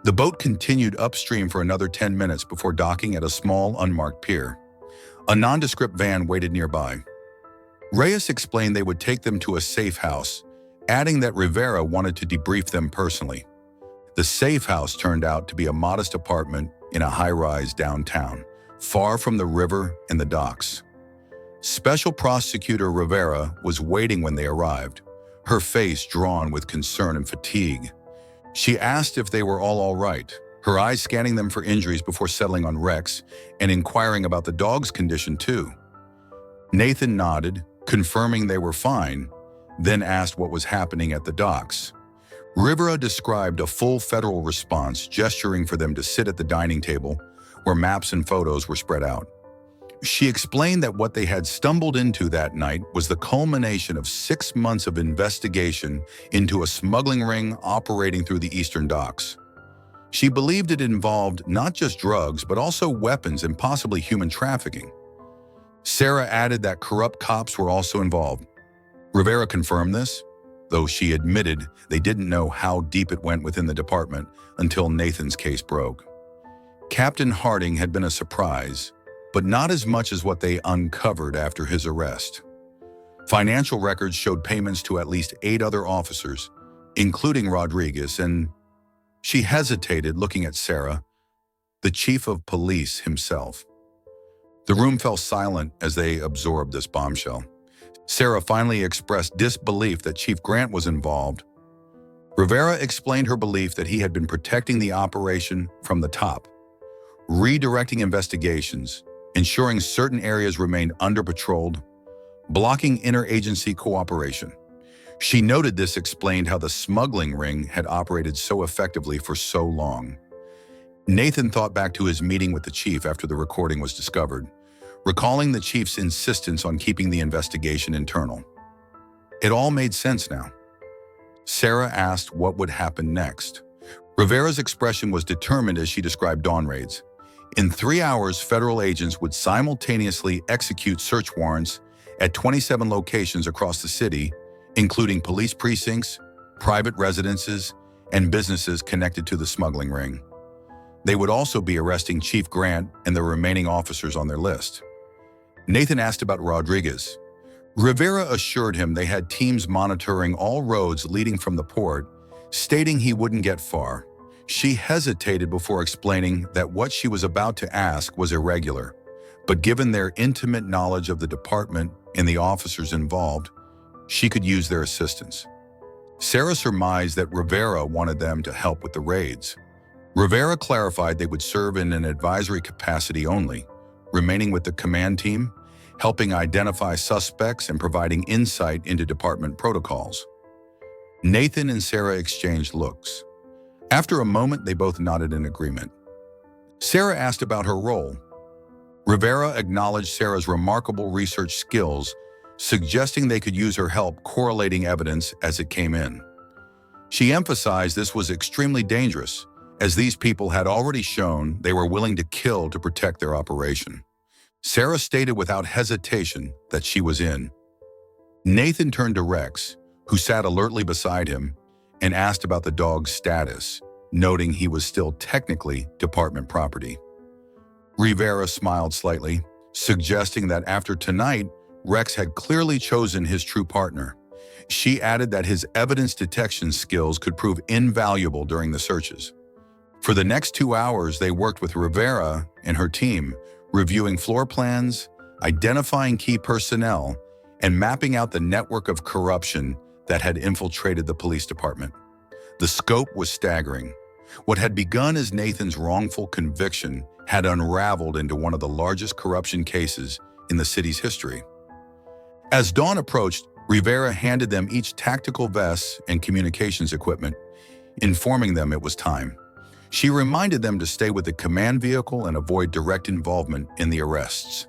The boat continued upstream for another 10 minutes before docking at a small, unmarked pier. A nondescript van waited nearby. Reyes explained they would take them to a safe house, adding that Rivera wanted to debrief them personally. The safe house turned out to be a modest apartment in a high-rise downtown, far from the river and the docks. Special Prosecutor Rivera was waiting when they arrived, her face drawn with concern and fatigue. She asked if they were all right, her eyes scanning them for injuries before settling on Rex and inquiring about the dog's condition too. Nathan nodded, confirming they were fine, then asked what was happening at the docks. Rivera described a full federal response, gesturing for them to sit at the dining table, where maps and photos were spread out. She explained that what they had stumbled into that night was the culmination of 6 months of investigation into a smuggling ring operating through the eastern docks. She believed it involved not just drugs, but also weapons and possibly human trafficking. Sarah added that corrupt cops were also involved. Rivera confirmed this, though she admitted they didn't know how deep it went within the department until Nathan's case broke. Captain Harding had been a surprise, but not as much as what they uncovered after his arrest. Financial records showed payments to at least 8 other officers, including Rodriguez, and she hesitated, looking at Sarah, the chief of police himself. The room fell silent as they absorbed this bombshell. Sarah finally expressed disbelief that Chief Grant was involved. Rivera explained her belief that he had been protecting the operation from the top, redirecting investigations, ensuring certain areas remained under-patrolled, blocking interagency cooperation. She noted this explained how the smuggling ring had operated so effectively for so long. Nathan thought back to his meeting with the chief after the recording was discovered, recalling the chief's insistence on keeping the investigation internal. It all made sense now. Sarah asked what would happen next. Rivera's expression was determined as she described dawn raids. In 3 hours, federal agents would simultaneously execute search warrants at 27 locations across the city, including police precincts, private residences, and businesses connected to the smuggling ring. They would also be arresting Chief Grant and the remaining officers on their list. Nathan asked about Rodriguez. Rivera assured him they had teams monitoring all roads leading from the port, stating he wouldn't get far. She hesitated before explaining that what she was about to ask was irregular, but given their intimate knowledge of the department and the officers involved, she could use their assistance. Sarah surmised that Rivera wanted them to help with the raids. Rivera clarified they would serve in an advisory capacity only, remaining with the command team, helping identify suspects and providing insight into department protocols. Nathan and Sarah exchanged looks. After a moment, they both nodded in agreement. Sarah asked about her role. Rivera acknowledged Sarah's remarkable research skills, suggesting they could use her help correlating evidence as it came in. She emphasized this was extremely dangerous, as these people had already shown they were willing to kill to protect their operation. Sarah stated without hesitation that she was in. Nathan turned to Rex, who sat alertly beside him, and asked about the dog's status, noting he was still technically department property. Rivera smiled slightly, suggesting that after tonight, Rex had clearly chosen his true partner. She added that his evidence detection skills could prove invaluable during the searches. For the next 2 hours, they worked with Rivera and her team, reviewing floor plans, identifying key personnel, and mapping out the network of corruption that had infiltrated the police department. The scope was staggering. What had begun as Nathan's wrongful conviction had unraveled into one of the largest corruption cases in the city's history. As dawn approached, Rivera handed them each tactical vests and communications equipment, informing them it was time. She reminded them to stay with the command vehicle and avoid direct involvement in the arrests.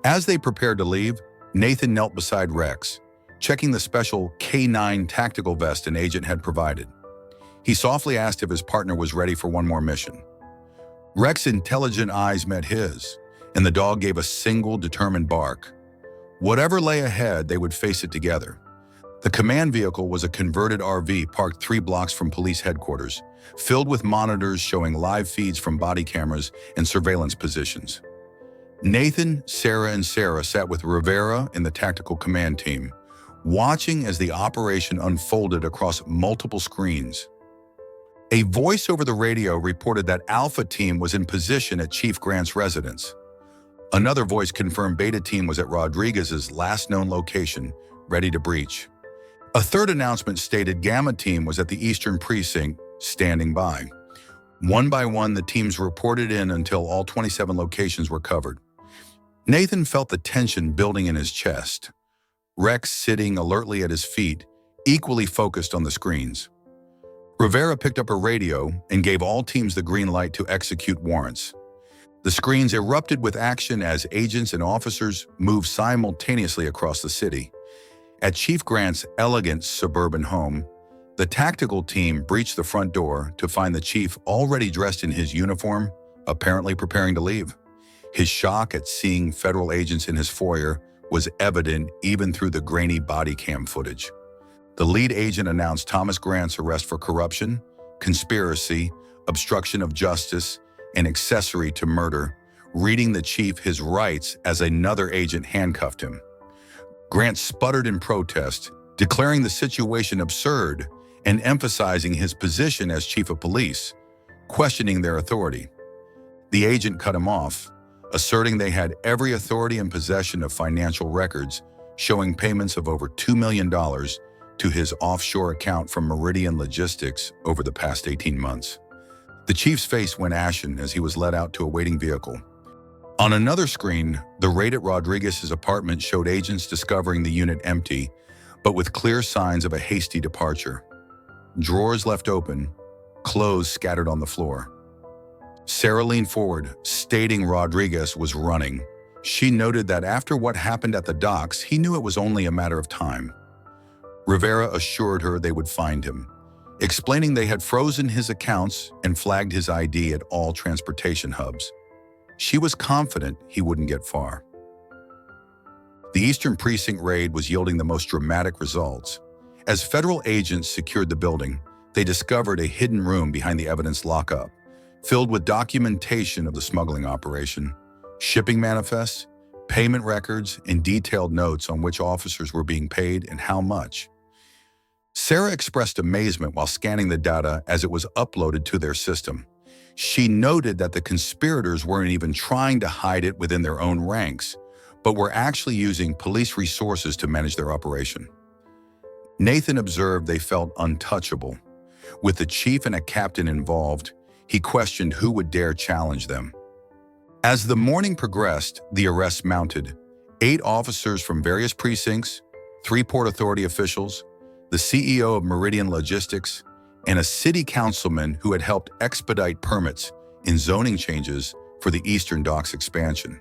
As they prepared to leave, Nathan knelt beside Rex, checking the special K9 tactical vest an agent had provided. He softly asked if his partner was ready for one more mission. Rex's intelligent eyes met his, and the dog gave a single determined bark. Whatever lay ahead, they would face it together. The command vehicle was a converted RV parked 3 blocks from police headquarters, filled with monitors showing live feeds from body cameras and surveillance positions. Nathan, Sarah, and Sarah sat with Rivera and the tactical command team, watching as the operation unfolded across multiple screens. A voice over the radio reported that Alpha Team was in position at Chief Grant's residence. Another voice confirmed Beta Team was at Rodriguez's last known location, ready to breach. A third announcement stated Gamma Team was at the Eastern Precinct, standing by. One by one, the teams reported in until all 27 locations were covered. Nathan felt the tension building in his chest. Rex sitting alertly at his feet, equally focused on the screens. Rivera picked up a radio and gave all teams the green light to execute warrants. The screens erupted with action as agents and officers moved simultaneously across the city. At Chief Grant's elegant suburban home, the tactical team breached the front door to find the chief already dressed in his uniform, apparently preparing to leave. His shock at seeing federal agents in his foyer was evident even through the grainy body cam footage. The lead agent announced Thomas Grant's arrest for corruption, conspiracy, obstruction of justice, and accessory to murder, reading the chief his rights as another agent handcuffed him. Grant sputtered in protest, declaring the situation absurd and emphasizing his position as chief of police, questioning their authority. The agent cut him off, asserting they had every authority in possession of financial records showing payments of over $2 million to his offshore account from Meridian Logistics over the past 18 months. The chief's face went ashen as he was led out to a waiting vehicle. On another screen, the raid at Rodriguez's apartment showed agents discovering the unit empty, but with clear signs of a hasty departure. Drawers left open, clothes scattered on the floor. Sarah leaned forward, stating Rodriguez was running. She noted that after what happened at the docks, he knew it was only a matter of time. Rivera assured her they would find him, explaining they had frozen his accounts and flagged his ID at all transportation hubs. She was confident he wouldn't get far. The Eastern Precinct raid was yielding the most dramatic results. As federal agents secured the building, they discovered a hidden room behind the evidence lockup, filled with documentation of the smuggling operation, shipping manifests, payment records, and detailed notes on which officers were being paid and how much. Sarah expressed amazement while scanning the data as it was uploaded to their system. She noted that the conspirators weren't even trying to hide it within their own ranks, but were actually using police resources to manage their operation. Nathan observed they felt untouchable. With the chief and a captain involved, he questioned who would dare challenge them. As the morning progressed, the arrests mounted. 8 officers from various precincts, 3 Port Authority officials, the CEO of Meridian Logistics, and a city councilman who had helped expedite permits in zoning changes for the Eastern Docks expansion.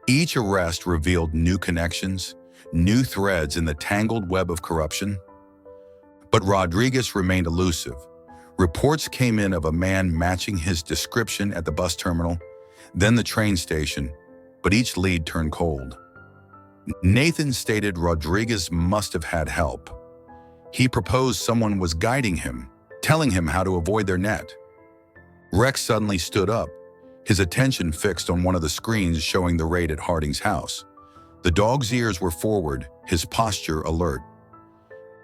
Each arrest revealed new connections, new threads in the tangled web of corruption. But Rodriguez remained elusive. Reports came in of a man matching his description at the bus terminal, then the train station, but each lead turned cold. Nathan stated Rodriguez must have had help. He proposed someone was guiding him, telling him how to avoid their net. Rex suddenly stood up, his attention fixed on one of the screens showing the raid at Harding's house. The dog's ears were forward, his posture alert.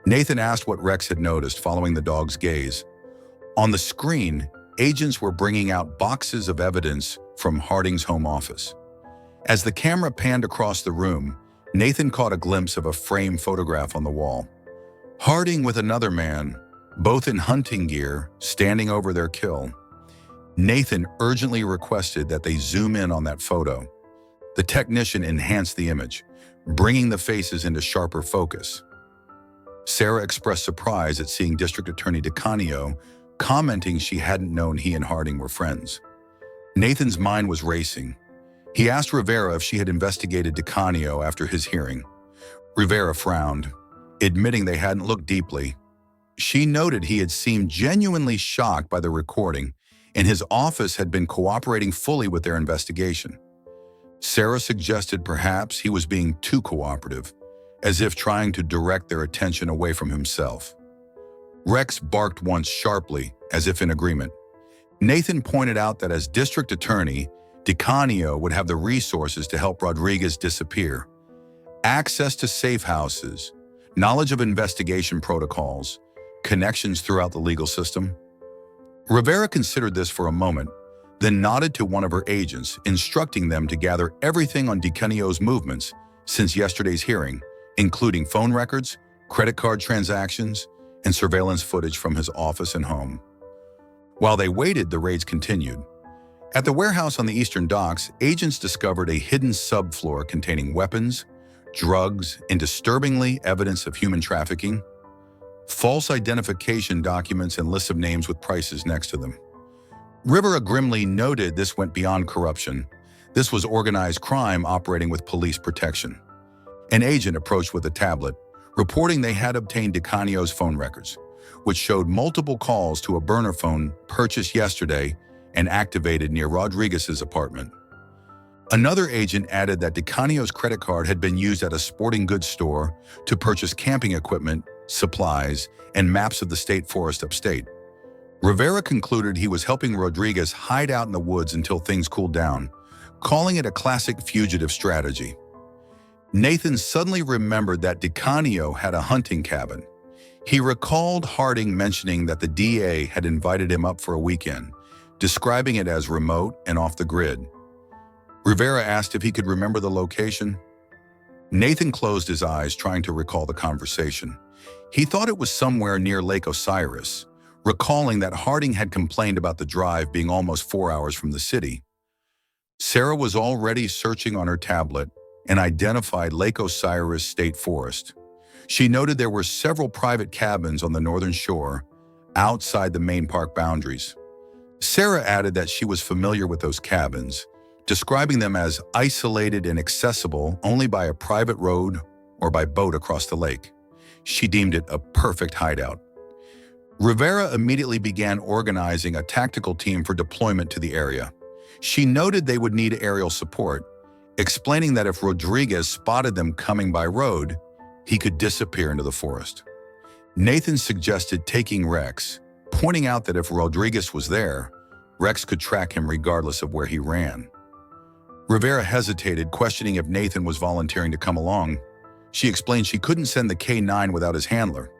Nathan asked what Rex had noticed following the dog's gaze. On the screen, agents were bringing out boxes of evidence from Harding's home office. As the camera panned across the room, Nathan caught a glimpse of a framed photograph on the wall. Harding with another man, both in hunting gear, standing over their kill. Nathan urgently requested that they zoom in on that photo. The technician enhanced the image, bringing the faces into sharper focus. Sarah expressed surprise at seeing District Attorney DeCanio, commenting she hadn't known he and Harding were friends. Nathan's mind was racing. He asked Rivera if she had investigated DeCanio after his hearing. Rivera frowned, admitting they hadn't looked deeply. She noted he had seemed genuinely shocked by the recording, and his office had been cooperating fully with their investigation. Sarah suggested perhaps he was being too cooperative, as if trying to direct their attention away from himself. Rex barked once sharply, as if in agreement. Nathan pointed out that as district attorney, DeCanio would have the resources to help Rodriguez disappear. Access to safe houses, knowledge of investigation protocols, connections throughout the legal system. Rivera considered this for a moment, then nodded to one of her agents, instructing them to gather everything on DeCanio's movements since yesterday's hearing, including phone records, credit card transactions, and surveillance footage from his office and home. While they waited, the raids continued. At the warehouse on the Eastern Docks, agents discovered a hidden subfloor containing weapons, drugs, and disturbingly evidence of human trafficking. False identification documents and lists of names with prices next to them. Rivera grimly noted this went beyond corruption. This was organized crime operating with police protection. An agent approached with a tablet, reporting they had obtained DeCanio's phone records, which showed multiple calls to a burner phone purchased yesterday and activated near Rodriguez's apartment. Another agent added that DeCanio's credit card had been used at a sporting goods store to purchase camping equipment, supplies, and maps of the state forest upstate. Rivera concluded he was helping Rodriguez hide out in the woods until things cooled down, calling it a classic fugitive strategy. Nathan suddenly remembered that DeCanio had a hunting cabin. He recalled Harding mentioning that the DA had invited him up for a weekend, describing it as remote and off the grid. Rivera asked if he could remember the location. Nathan closed his eyes, trying to recall the conversation. He thought it was somewhere near Lake Osiris, recalling that Harding had complained about the drive being almost 4 hours from the city. Sarah was already searching on her tablet and identified Lake Osiris State Forest. She noted there were several private cabins on the northern shore, outside the main park boundaries. Sarah added that she was familiar with those cabins, describing them as isolated and accessible only by a private road or by boat across the lake. She deemed it a perfect hideout. Rivera immediately began organizing a tactical team for deployment to the area. She noted they would need aerial support, explaining that if Rodriguez spotted them coming by road, he could disappear into the forest. Nathan suggested taking Rex, pointing out that if Rodriguez was there, Rex could track him regardless of where he ran. Rivera hesitated, questioning if Nathan was volunteering to come along. She explained she couldn't send the K-9 without his handler.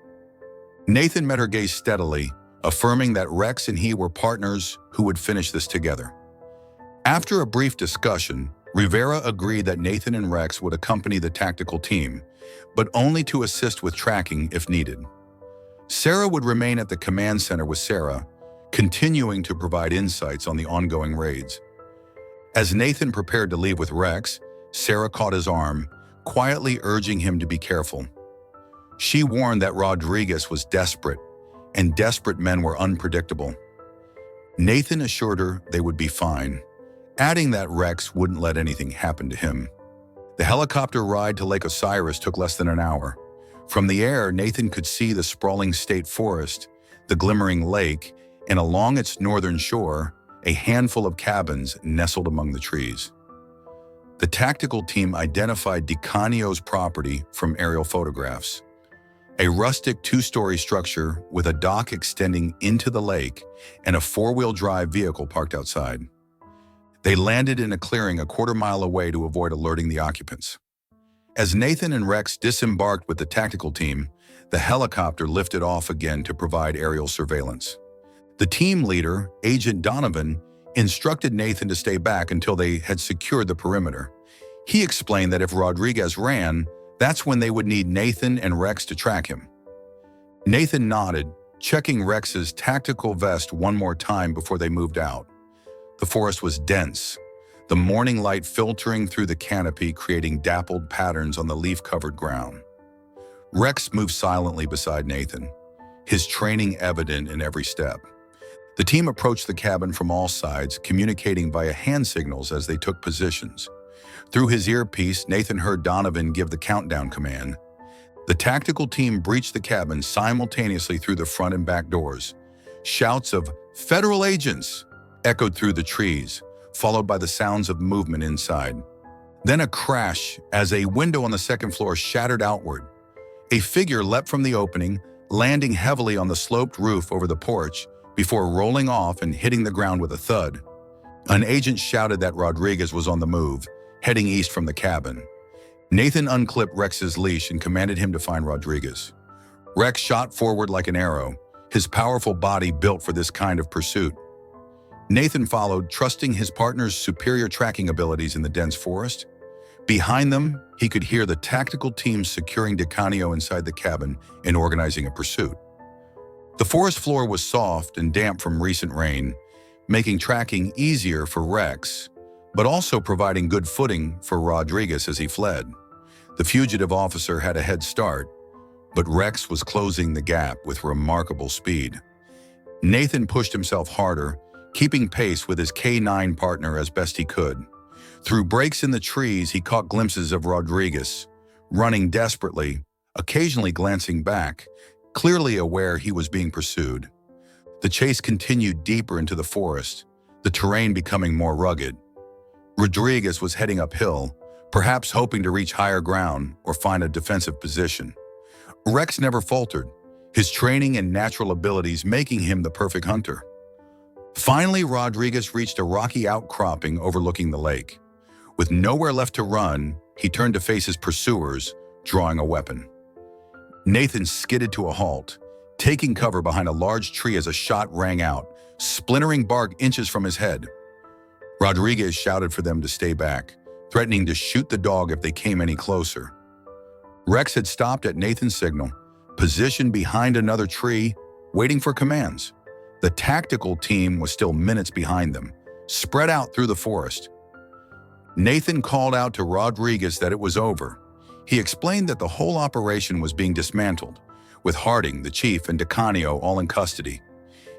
Nathan met her gaze steadily, affirming that Rex and he were partners who would finish this together. After a brief discussion, Rivera agreed that Nathan and Rex would accompany the tactical team, but only to assist with tracking if needed. Sarah would remain at the command center with Sarah, continuing to provide insights on the ongoing raids. As Nathan prepared to leave with Rex, Sarah caught his arm, quietly urging him to be careful. She warned that Rodriguez was desperate, and desperate men were unpredictable. Nathan assured her they would be fine, adding that Rex wouldn't let anything happen to him. The helicopter ride to Lake Osiris took less than an hour. From the air, Nathan could see the sprawling state forest, the glimmering lake, and along its northern shore, a handful of cabins nestled among the trees. The tactical team identified DeCanio's property from aerial photographs. A rustic two-story structure with a dock extending into the lake and a four-wheel drive vehicle parked outside. They landed in a clearing a quarter-mile away to avoid alerting the occupants. As Nathan and Rex disembarked with the tactical team, the helicopter lifted off again to provide aerial surveillance. The team leader, Agent Donovan, instructed Nathan to stay back until they had secured the perimeter. He explained that if Rodriguez ran, that's when they would need Nathan and Rex to track him. Nathan nodded, checking Rex's tactical vest one more time before they moved out. The forest was dense, the morning light filtering through the canopy, creating dappled patterns on the leaf-covered ground. Rex moved silently beside Nathan, his training evident in every step. The team approached the cabin from all sides, communicating via hand signals as they took positions. Through his earpiece, Nathan heard Donovan give the countdown command. The tactical team breached the cabin simultaneously through the front and back doors. Shouts of "Federal agents!" echoed through the trees, followed by the sounds of movement inside. Then a crash as a window on the second floor shattered outward. A figure leapt from the opening, landing heavily on the sloped roof over the porch before rolling off and hitting the ground with a thud. An agent shouted that Rodriguez was on the move, heading east from the cabin. Nathan unclipped Rex's leash and commanded him to find Rodriguez. Rex shot forward like an arrow, his powerful body built for this kind of pursuit. Nathan followed, trusting his partner's superior tracking abilities in the dense forest. Behind them, he could hear the tactical team securing DeCanio inside the cabin and organizing a pursuit. The forest floor was soft and damp from recent rain, making tracking easier for Rex, but also providing good footing for Rodriguez as he fled. The fugitive officer had a head start, but Rex was closing the gap with remarkable speed. Nathan pushed himself harder, keeping pace with his K-9 partner as best he could. Through breaks in the trees, he caught glimpses of Rodriguez, running desperately, occasionally glancing back, clearly aware he was being pursued. The chase continued deeper into the forest, the terrain becoming more rugged. Rodriguez was heading uphill, perhaps hoping to reach higher ground or find a defensive position. Rex never faltered, his training and natural abilities making him the perfect hunter. Finally, Rodriguez reached a rocky outcropping overlooking the lake. With nowhere left to run, he turned to face his pursuers, drawing a weapon. Nathan skidded to a halt, taking cover behind a large tree as a shot rang out, splintering bark inches from his head. Rodriguez shouted for them to stay back, threatening to shoot the dog if they came any closer. Rex had stopped at Nathan's signal, positioned behind another tree, waiting for commands. The tactical team was still minutes behind them, spread out through the forest. Nathan called out to Rodriguez that it was over. He explained that the whole operation was being dismantled, with Harding, the chief, and DeCanio all in custody.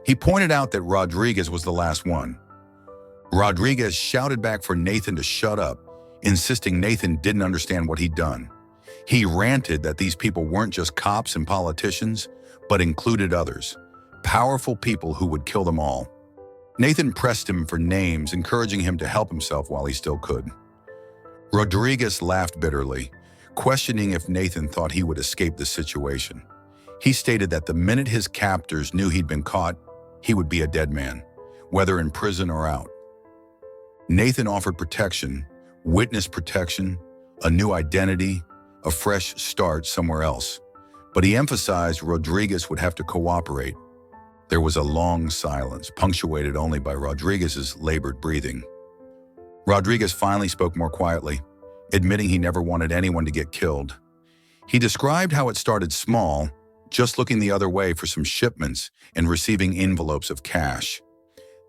He pointed out that Rodriguez was the last one. Rodriguez shouted back for Nathan to shut up, insisting Nathan didn't understand what he'd done. He ranted that these people weren't just cops and politicians, but included others, powerful people who would kill them all. Nathan pressed him for names, encouraging him to help himself while he still could. Rodriguez laughed bitterly, questioning if Nathan thought he would escape the situation. He stated that the minute his captors knew he'd been caught, he would be a dead man, whether in prison or out. Nathan offered protection, witness protection, a new identity, a fresh start somewhere else. But he emphasized Rodriguez would have to cooperate. There was a long silence, punctuated only by Rodriguez's labored breathing. Rodriguez finally spoke more quietly, admitting he never wanted anyone to get killed. He described how it started small, just looking the other way for some shipments and receiving envelopes of cash.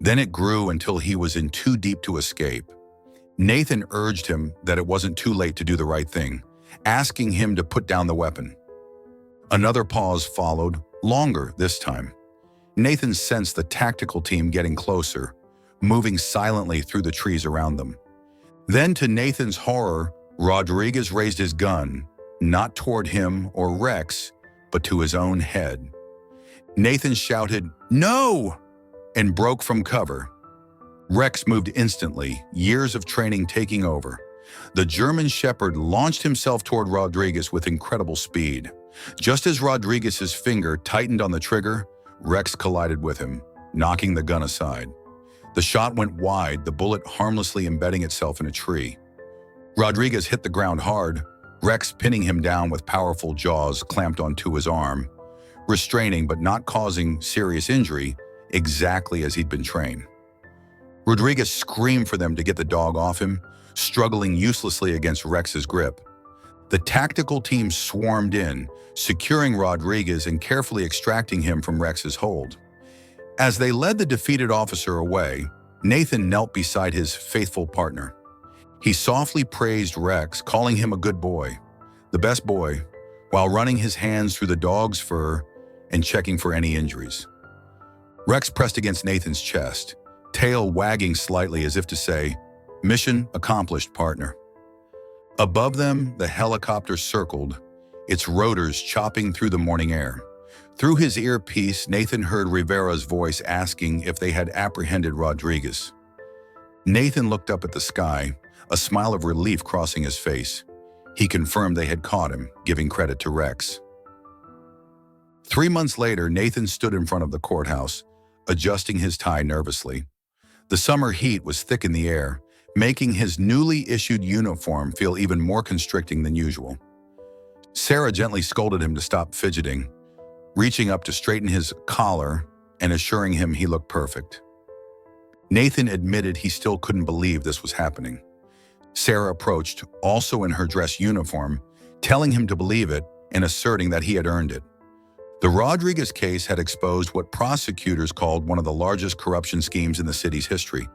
Then it grew until he was in too deep to escape. Nathan urged him that it wasn't too late to do the right thing, asking him to put down the weapon. Another pause followed, longer this time. Nathan sensed the tactical team getting closer, moving silently through the trees around them. Then, to Nathan's horror, Rodriguez raised his gun, not toward him or Rex, but to his own head. Nathan shouted, "No!" and broke from cover. Rex moved instantly, years of training taking over. The German Shepherd launched himself toward Rodriguez with incredible speed. Just as Rodriguez's finger tightened on the trigger, Rex collided with him, knocking the gun aside. The shot went wide, the bullet harmlessly embedding itself in a tree. Rodriguez hit the ground hard, Rex pinning him down with powerful jaws clamped onto his arm, restraining but not causing serious injury, exactly as he'd been trained. Rodriguez screamed for them to get the dog off him, struggling uselessly against Rex's grip. The tactical team swarmed in, securing Rodriguez and carefully extracting him from Rex's hold. As they led the defeated officer away, Nathan knelt beside his faithful partner. He softly praised Rex, calling him a good boy, the best boy, while running his hands through the dog's fur and checking for any injuries. Rex pressed against Nathan's chest, tail wagging slightly as if to say, "Mission accomplished, partner." Above them, the helicopter circled, its rotors chopping through the morning air. Through his earpiece, Nathan heard Rivera's voice asking if they had apprehended Rodriguez. Nathan looked up at the sky, a smile of relief crossing his face. He confirmed they had caught him, giving credit to Rex. 3 months later, Nathan stood in front of the courthouse, adjusting his tie nervously. The summer heat was thick in the air, making his newly issued uniform feel even more constricting than usual. Sarah gently scolded him to stop fidgeting, reaching up to straighten his collar and assuring him he looked perfect. Nathan admitted he still couldn't believe this was happening. Sarah approached, also in her dress uniform, telling him to believe it and asserting that he had earned it. The Rodriguez case had exposed what prosecutors called one of the largest corruption schemes in the city's history.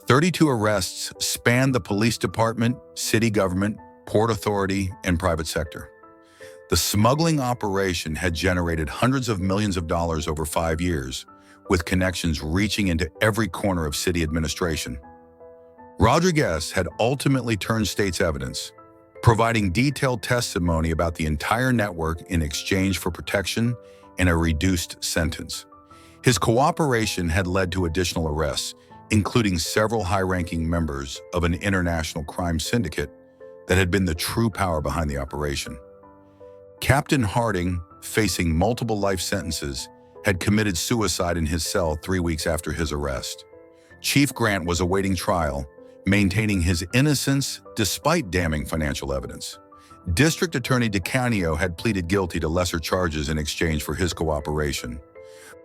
32 arrests spanned the police department, city government, port authority, and private sector. The smuggling operation had generated hundreds of millions of dollars over 5 years, with connections reaching into every corner of city administration. Rodriguez had ultimately turned state's evidence, providing detailed testimony about the entire network in exchange for protection and a reduced sentence. His cooperation had led to additional arrests, including several high-ranking members of an international crime syndicate that had been the true power behind the operation. Captain Harding, facing multiple life sentences, had committed suicide in his cell 3 weeks after his arrest. Chief Grant was awaiting trial, maintaining his innocence despite damning financial evidence. District Attorney DeCanio had pleaded guilty to lesser charges in exchange for his cooperation.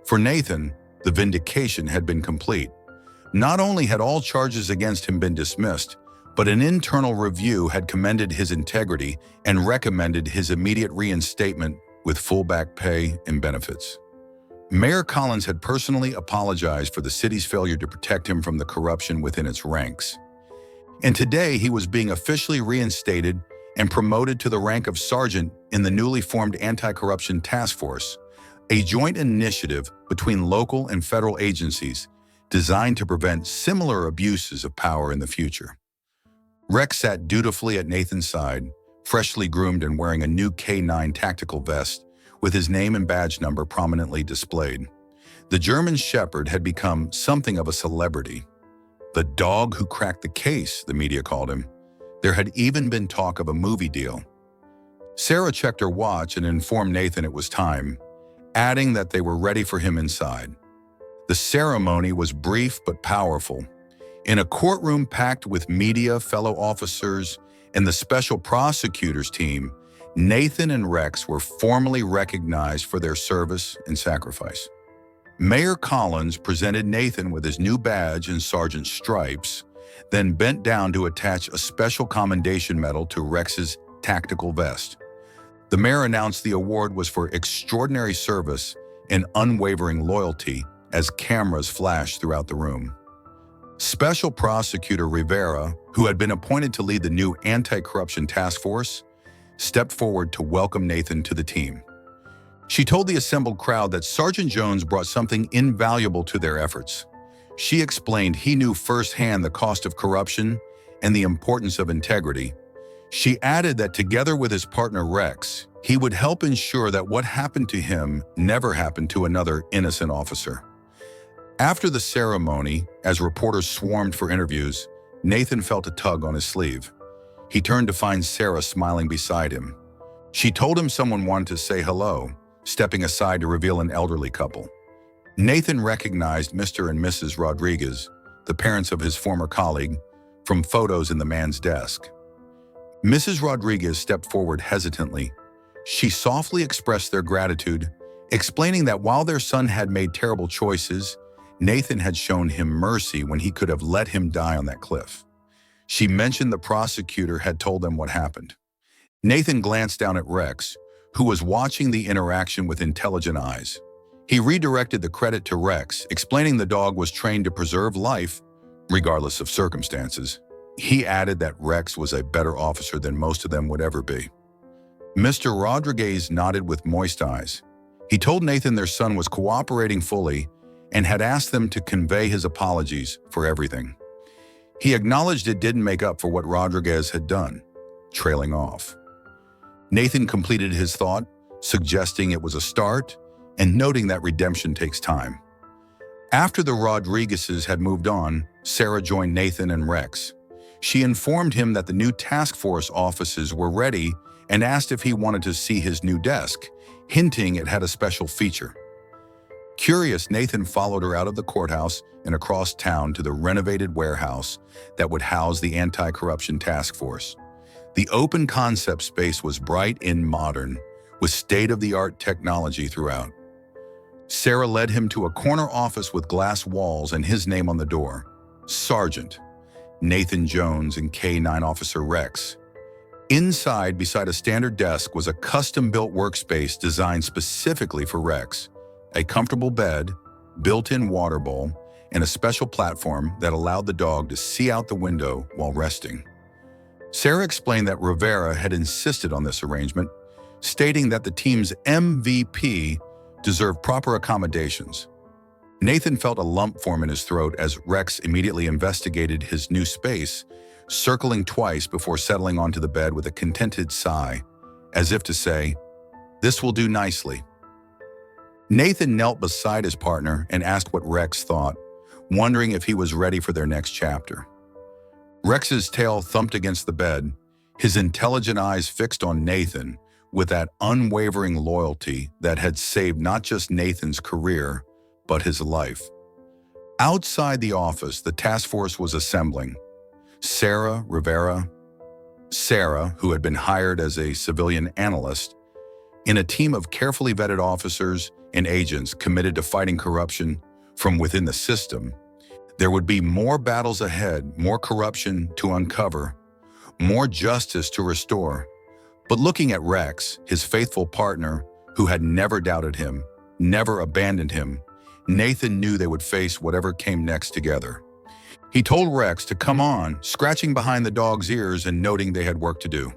For Nathan, the vindication had been complete. Not only had all charges against him been dismissed, but an internal review had commended his integrity and recommended his immediate reinstatement with full back pay and benefits. Mayor Collins had personally apologized for the city's failure to protect him from the corruption within its ranks. And today he was being officially reinstated and promoted to the rank of sergeant in the newly formed Anti-Corruption Task Force, a joint initiative between local and federal agencies designed to prevent similar abuses of power in the future. Rex sat dutifully at Nathan's side, freshly groomed and wearing a new K9 tactical vest with his name and badge number prominently displayed. The German Shepherd had become something of a celebrity. The dog who cracked the case, the media called him. There had even been talk of a movie deal. Sarah checked her watch and informed Nathan it was time, adding that they were ready for him inside. The ceremony was brief but powerful. In a courtroom packed with media, fellow officers, and the special prosecutors team, Nathan and Rex were formally recognized for their service and sacrifice. Mayor Collins presented Nathan with his new badge and sergeant's stripes, then bent down to attach a special commendation medal to Rex's tactical vest. The mayor announced the award was for extraordinary service and unwavering loyalty as cameras flashed throughout the room. Special Prosecutor Rivera, who had been appointed to lead the new anti-corruption task force, stepped forward to welcome Nathan to the team. She told the assembled crowd that Sergeant Jones brought something invaluable to their efforts. She explained he knew firsthand the cost of corruption and the importance of integrity. She added that together with his partner Rex, he would help ensure that what happened to him never happened to another innocent officer. After the ceremony, as reporters swarmed for interviews, Nathan felt a tug on his sleeve. He turned to find Sarah smiling beside him. She told him someone wanted to say hello, stepping aside to reveal an elderly couple. Nathan recognized Mr. and Mrs. Rodriguez, the parents of his former colleague, from photos in the man's desk. Mrs. Rodriguez stepped forward hesitantly. She softly expressed their gratitude, explaining that while their son had made terrible choices, Nathan had shown him mercy when he could have let him die on that cliff. She mentioned the prosecutor had told them what happened. Nathan glanced down at Rex, who was watching the interaction with intelligent eyes. He redirected the credit to Rex, explaining the dog was trained to preserve life, regardless of circumstances. He added that Rex was a better officer than most of them would ever be. Mr. Rodriguez nodded with moist eyes. He told Nathan their son was cooperating fully and had asked them to convey his apologies for everything. He acknowledged it didn't make up for what Rodriguez had done, trailing off. Nathan completed his thought, suggesting it was a start and noting that redemption takes time. After the Rodriguezes had moved on, Sarah joined Nathan and Rex. She informed him that the new task force offices were ready and asked if he wanted to see his new desk, hinting it had a special feature. Curious, Nathan followed her out of the courthouse and across town to the renovated warehouse that would house the anti-corruption task force. The open concept space was bright and modern, with state-of-the-art technology throughout. Sarah led him to a corner office with glass walls and his name on the door, Sergeant Nathan Jones and K9 Officer Rex. Inside, beside a standard desk, was a custom-built workspace designed specifically for Rex, a comfortable bed, built-in water bowl, and a special platform that allowed the dog to see out the window while resting. Sarah explained that Rivera had insisted on this arrangement, stating that the team's MVP deserved proper accommodations. Nathan felt a lump form in his throat as Rex immediately investigated his new space, circling twice before settling onto the bed with a contented sigh, as if to say, "This will do nicely." Nathan knelt beside his partner and asked what Rex thought, wondering if he was ready for their next chapter. Rex's tail thumped against the bed, his intelligent eyes fixed on Nathan with that unwavering loyalty that had saved not just Nathan's career, but his life. Outside the office, the task force was assembling. Sarah, who had been hired as a civilian analyst, in a team of carefully vetted officers and agents committed to fighting corruption from within the system. There would be more battles ahead, more corruption to uncover, more justice to restore. But looking at Rex, his faithful partner, who had never doubted him, never abandoned him, Nathan knew they would face whatever came next together. He told Rex to come on, scratching behind the dog's ears and noting they had work to do.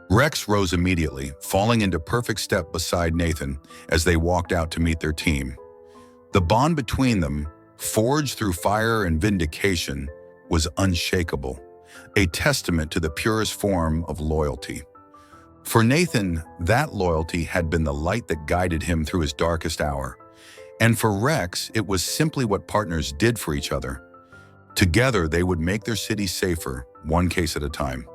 Rex rose immediately, falling into perfect step beside Nathan as they walked out to meet their team. The bond between them, forged through fire and vindication, was unshakable, a testament to the purest form of loyalty. For Nathan, that loyalty had been the light that guided him through his darkest hour. And for Rex, it was simply what partners did for each other. Together, they would make their city safer, one case at a time.